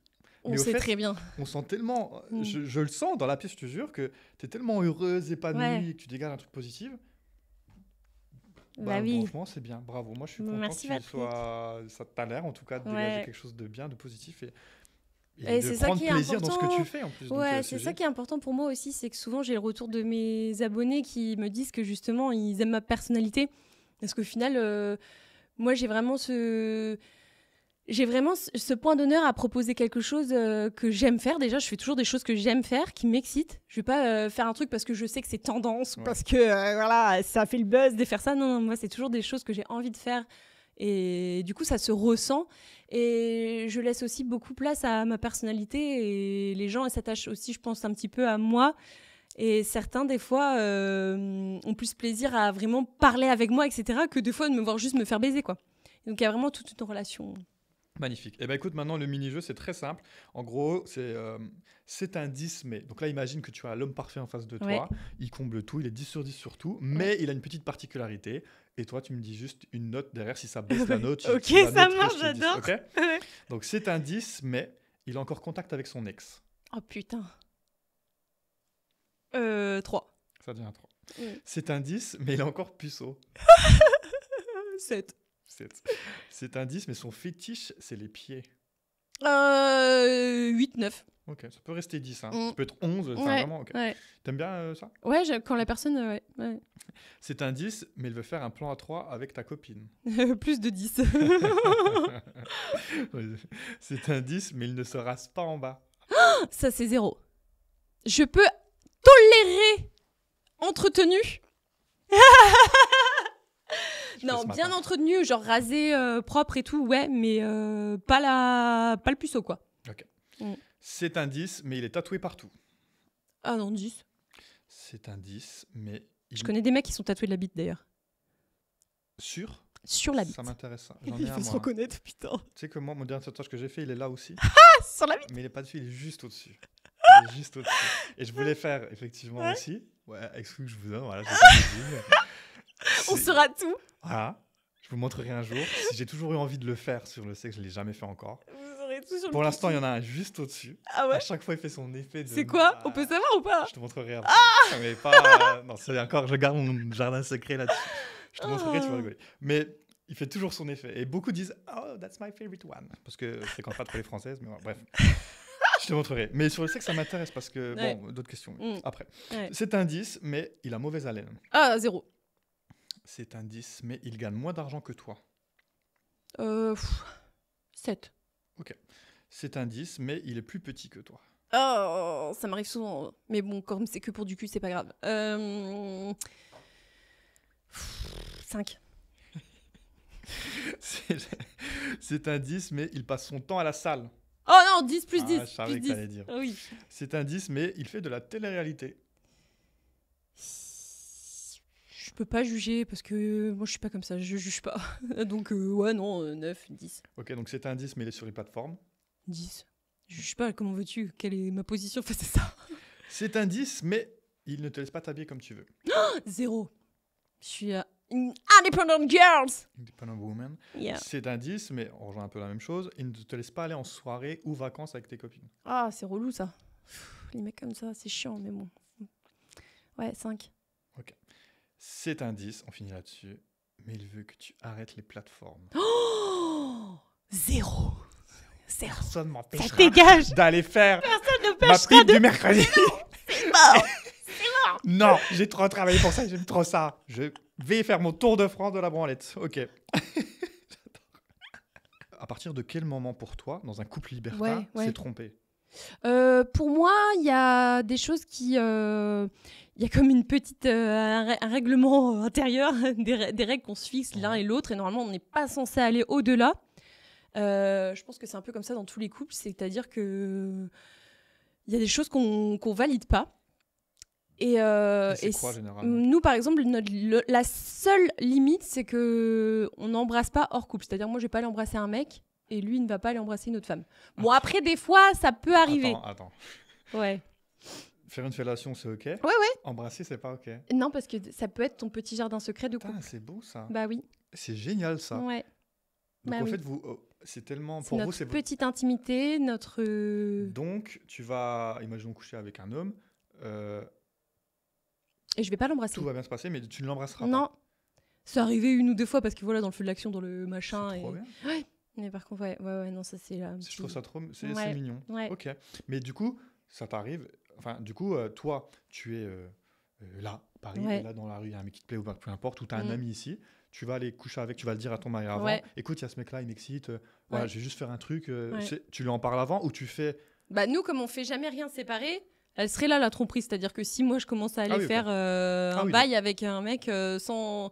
On Mais au sait fait, très bien. on sent tellement, Mm. je le sens dans la pièce, je te jure, que t'es tellement heureuse, épanouie, Ouais. et que tu dégages un truc positif. Bah oui. Franchement, c'est bien. Bravo. Moi, je suis content Merci, que tu Patrick. sois. Ça t'a l'air, en tout cas, de Ouais. dégager quelque chose de bien, de positif et Et de c'est ça prendre qui est plaisir dans ce que important. tu fais en plus. Donc, Ouais, c'est ça qui est important pour moi aussi, c'est que souvent j'ai le retour de mes abonnés qui me disent que justement ils aiment ma personnalité. Parce qu'au final, moi j'ai vraiment ce point d'honneur à proposer quelque chose que j'aime faire. Déjà, je fais toujours des choses que j'aime faire, qui m'excitent. Je vais pas faire un truc parce que je sais que c'est tendance ou Ouais. parce que voilà, ça fait le buzz de faire ça. Non, non, moi c'est toujours des choses que j'ai envie de faire. Et du coup, ça se ressent. Et je laisse aussi beaucoup place à ma personnalité. Et les gens s'attachent aussi, je pense, un petit peu à moi. Et certains, des fois, ont plus plaisir à vraiment parler avec moi, etc., que des fois de me voir juste me faire baiser, quoi. Donc, il y a vraiment toute une relation. Magnifique. Et ben écoute, maintenant le mini-jeu, c'est très simple. En gros, c'est un 10, mais. Donc là, imagine que tu as l'homme parfait en face de toi. Ouais. Il comble tout, il est 10 sur 10 sur tout, mais il a une petite particularité. Et toi, tu me dis juste une note derrière. Si ça baisse la note, Ok, tu vas ça noter, marche, je te dis, j'adore. ok. Ouais. Donc c'est un 10, mais il a encore contact avec son ex. Oh putain. 3. Ça devient un 3. Mm. C'est un 10, mais il est encore puceau. 7. C'est un 10, mais son fétiche, c'est les pieds. 8, 9. Ok, ça peut rester 10. Hein. Mm. Ça peut être 11. Enfin, Ouais, vraiment, ok. ouais. T'aimes bien ça? Ouais, quand la personne... ouais. C'est un 10, mais il veut faire un plan à 3 avec ta copine. Plus de 10. Ouais, c'est un 10, mais il ne se rase pas en bas. Ça, c'est 0. Je peux tolérer entretenu. Non, ce bien matin. entretenu, genre rasé, propre et tout, ouais, mais pas le puceau, quoi. C'est un 10, mais il est tatoué partout. Ah non, 10. C'est un 10, mais... Je connais des mecs qui sont tatoués de la bite, d'ailleurs. Sûr? Sur la bite. Ça m'intéresse, ça. J'en ai Il un, faut se moi. reconnaître, putain. Tu sais que moi, mon dernier tatouage que j'ai fait, il est là aussi. Ah, sur la bite. Mais il est pas dessus, il est juste au-dessus. Il est juste au-dessus. Et je voulais faire, effectivement, Ouais. aussi. Ouais, exclu que je vous donne, voilà. j'ai pas dit. On saura tout. Voilà. Je vous montrerai un jour. J'ai toujours eu envie de le faire sur le sexe, je l'ai jamais fait encore. Vous aurez tout sur le Pour l'instant, il y kiki. en a un juste au-dessus. Ah ouais. À chaque fois, il fait son effet de... C'est quoi? Ah, On peut savoir ou pas? Je te montrerai après. Ah mais pas... Non, c'est encore... Je garde mon jardin secret là-dessus. Je te montrerai, tu vas rigoler. Mais il fait toujours son effet. Et beaucoup disent « Oh, that's my favorite one ». Parce que je fréquente pas trop les françaises, mais bon, bref. Je te montrerai. Mais sur le sexe, ça m'intéresse parce que... Ouais. Bon, d'autres questions. Mm. Après. Ouais. C'est un 10, mais il a mauvaise haleine. Ah, 0. C'est un 10, mais il gagne moins d'argent que toi. 7. C'est un 10, mais il est plus petit que toi. Oh, ça m'arrive souvent. Mais bon, comme c'est que pour du cul, c'est pas grave. 5. C'est un 10, mais il passe son temps à la salle. Oh non, 10 plus 10. Ah, je savais plus que 10. t'allais dire. Ah oui. C'est un 10, mais il fait de la télé-réalité. Je peux pas juger parce que moi je suis pas comme ça, je juge pas. Donc ouais, non, 9, 10. Ok, donc c'est un 10, mais il est sur les plateformes. 10. Je juge pas, comment veux-tu? Quelle est ma position face à ça? C'est un 10, mais il ne te laisse pas t'habiller comme tu veux. 0. Je suis une independent girls. Independent woman. Yeah. C'est un 10, mais on rejoint un peu la même chose. Il ne te laisse pas aller en soirée ou vacances avec tes copines. Ah, c'est relou ça. Pff, les mecs comme ça, c'est chiant, mais bon. Ouais, 5. C'est un 10, on finit là-dessus. Mais il veut que tu arrêtes les plateformes. Oh 0. 0. Personne Ça m'empêchera dégage. d'aller faire Personne ne ma pêche pipe de... du mercredi. C'est mort. Non, j'ai trop travaillé pour ça, j'aime trop ça. Je vais faire mon tour de France de la branlette. Ok. À partir de quel moment pour toi, dans un couple libertin, Ouais. c'est trompé? Pour moi, il y a des choses qui... Il y a comme une petite... un règlement intérieur, des règles qu'on se fixe l'un et l'autre, et normalement, on n'est pas censé aller au-delà. Je pense que c'est un peu comme ça dans tous les couples, c'est-à-dire que il y a des choses qu'on valide pas. Et c'est quoi, généralement? nous, par exemple, la seule limite, c'est que on n'embrasse pas hors couple. C'est-à-dire, moi, je vais pas aller embrasser un mec et lui ne va pas aller embrasser une autre femme. Bon, après, des fois, ça peut arriver. Attends. Ouais. Faire une fellation, c'est ok. Ouais. Embrasser, c'est pas ok. Non, parce que ça peut être ton petit jardin secret de couple. Putain, c'est beau ça. Bah oui. C'est génial ça. Ouais. Donc Bah en oui. fait, vous, c'est tellement C'est pour vous, notre c'est petite intimité, notre... Donc tu vas, imaginons coucher avec un homme, Et je vais pas l'embrasser. tout va bien se passer, mais tu ne l'embrasseras Non. pas. C'est arrivé une ou deux fois parce que voilà, dans le feu de l'action, dans le machin. C'est trop Et... bien. Mais par contre, ouais, non, ça c'est là. Je trouve ça trop, c'est Ouais. mignon. Ouais. Ok. Mais du coup, ça t'arrive. Enfin, du coup, toi, tu es là, Paris, Ouais. et là dans la rue, il y a un mec qui te plaît ou peu importe, ou tu as un Mm. ami ici. Tu vas aller coucher avec, tu vas le dire à ton mari avant. Ouais. Écoute, il y a ce mec-là, il m'excite. Voilà, Ouais. je vais juste faire un truc. Ouais. Tu lui en parles avant ou tu fais. Bah nous, comme on fait jamais rien séparé, elle serait là la tromperie. C'est-à-dire que si moi je commence à aller oui, ok. faire un oui, bail avec un mec sans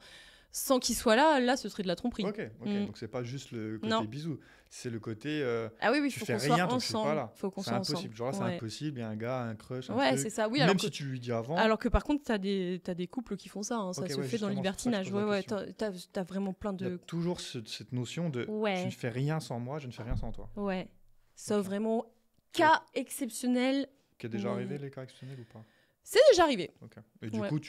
sans qu'il soit là, ce serait de la tromperie. Ok. Donc c'est pas juste le côté Non. bisou, c'est le côté Ah oui, tu faut fais qu'on soit rien tant que je suis pas ensemble. là. Faut qu'on C'est soit impossible. ensemble. Genre là, c'est Ouais. impossible. Il y a un gars, un crush, un Ouais, truc. c'est ça. Oui, Même alors si que... tu lui dis avant. alors que par contre, t'as des couples qui font ça. Hein. Ça Ok, se ouais, fait dans le justement, c'est pour ça que je libertinage. pose la Ouais, t'as vraiment plein Il y a de... toujours cette notion de Ouais. tu ne fais rien sans moi, je ne fais rien sans toi. Ouais. Sauf Ok. vraiment cas exceptionnel. Qui est déjà Mais- arrivé les cas exceptionnels ou pas? C'est déjà arrivé. Ok. Et du Ouais. coup,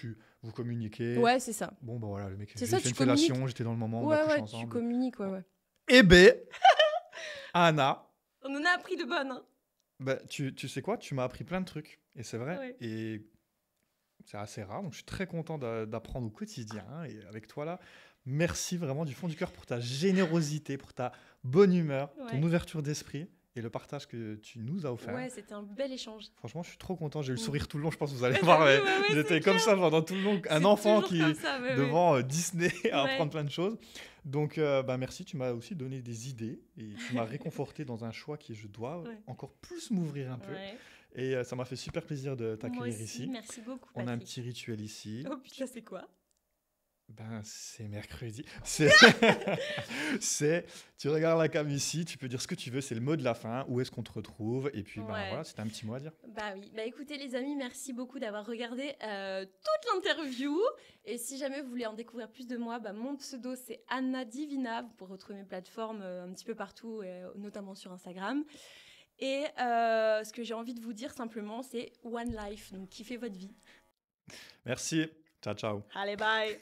vous communiquez. Ouais, c'est ça. Bon, bah voilà, le mec, C'est j'ai ça, fait tu une communiques. fellation, j'étais dans le moment, on a Ouais, couché ouais, tu ensemble. communiques, ouais. Eh ben, Anna, On en a appris de bonnes, hein. bah, tu sais quoi, tu m'as appris plein de trucs. Et c'est vrai. Ouais. Et c'est assez rare. Donc, je suis très content d'apprendre au quotidien. Et avec toi, là, merci vraiment du fond du cœur pour ta générosité, pour ta bonne humeur, ton Ouais. ouverture d'esprit et le partage que tu nous as offert. Ouais, c'était un bel échange. Franchement, je suis trop content. J'ai eu le Mm. sourire tout le long. Je pense que vous allez Ouais, voir. t'as vu, Ouais, ouais, ouais, j'étais c'est comme clair. ça pendant tout le long. Un C'est enfant toujours qui comme ça, ouais, ouais. devant Disney à Ouais. apprendre plein de choses. Donc, bah, merci. Tu m'as aussi donné des idées et tu m'as réconforté dans un choix qui, je dois Ouais. encore plus m'ouvrir un peu. Ouais. Et ça m'a fait super plaisir de Moi t'accueillir aussi, ici. merci beaucoup, On a un Patrick. petit rituel ici. Oh putain, c'est quoi? Ben, c'est mercredi. Tu regardes la cam ici, tu peux dire ce que tu veux, c'est le mot de la fin, où est-ce qu'on te retrouve, et puis ben, Ouais. voilà, c'était un petit mot à dire. Bah oui, bah écoutez les amis, merci beaucoup d'avoir regardé toute l'interview. Et si jamais vous voulez en découvrir plus de moi, bah, mon pseudo c'est Anna Divina. Vous pourrez retrouver mes plateformes un petit peu partout, notamment sur Instagram. Et ce que j'ai envie de vous dire simplement, c'est One Life, donc kiffez votre vie. Merci, ciao ciao. Allez, bye.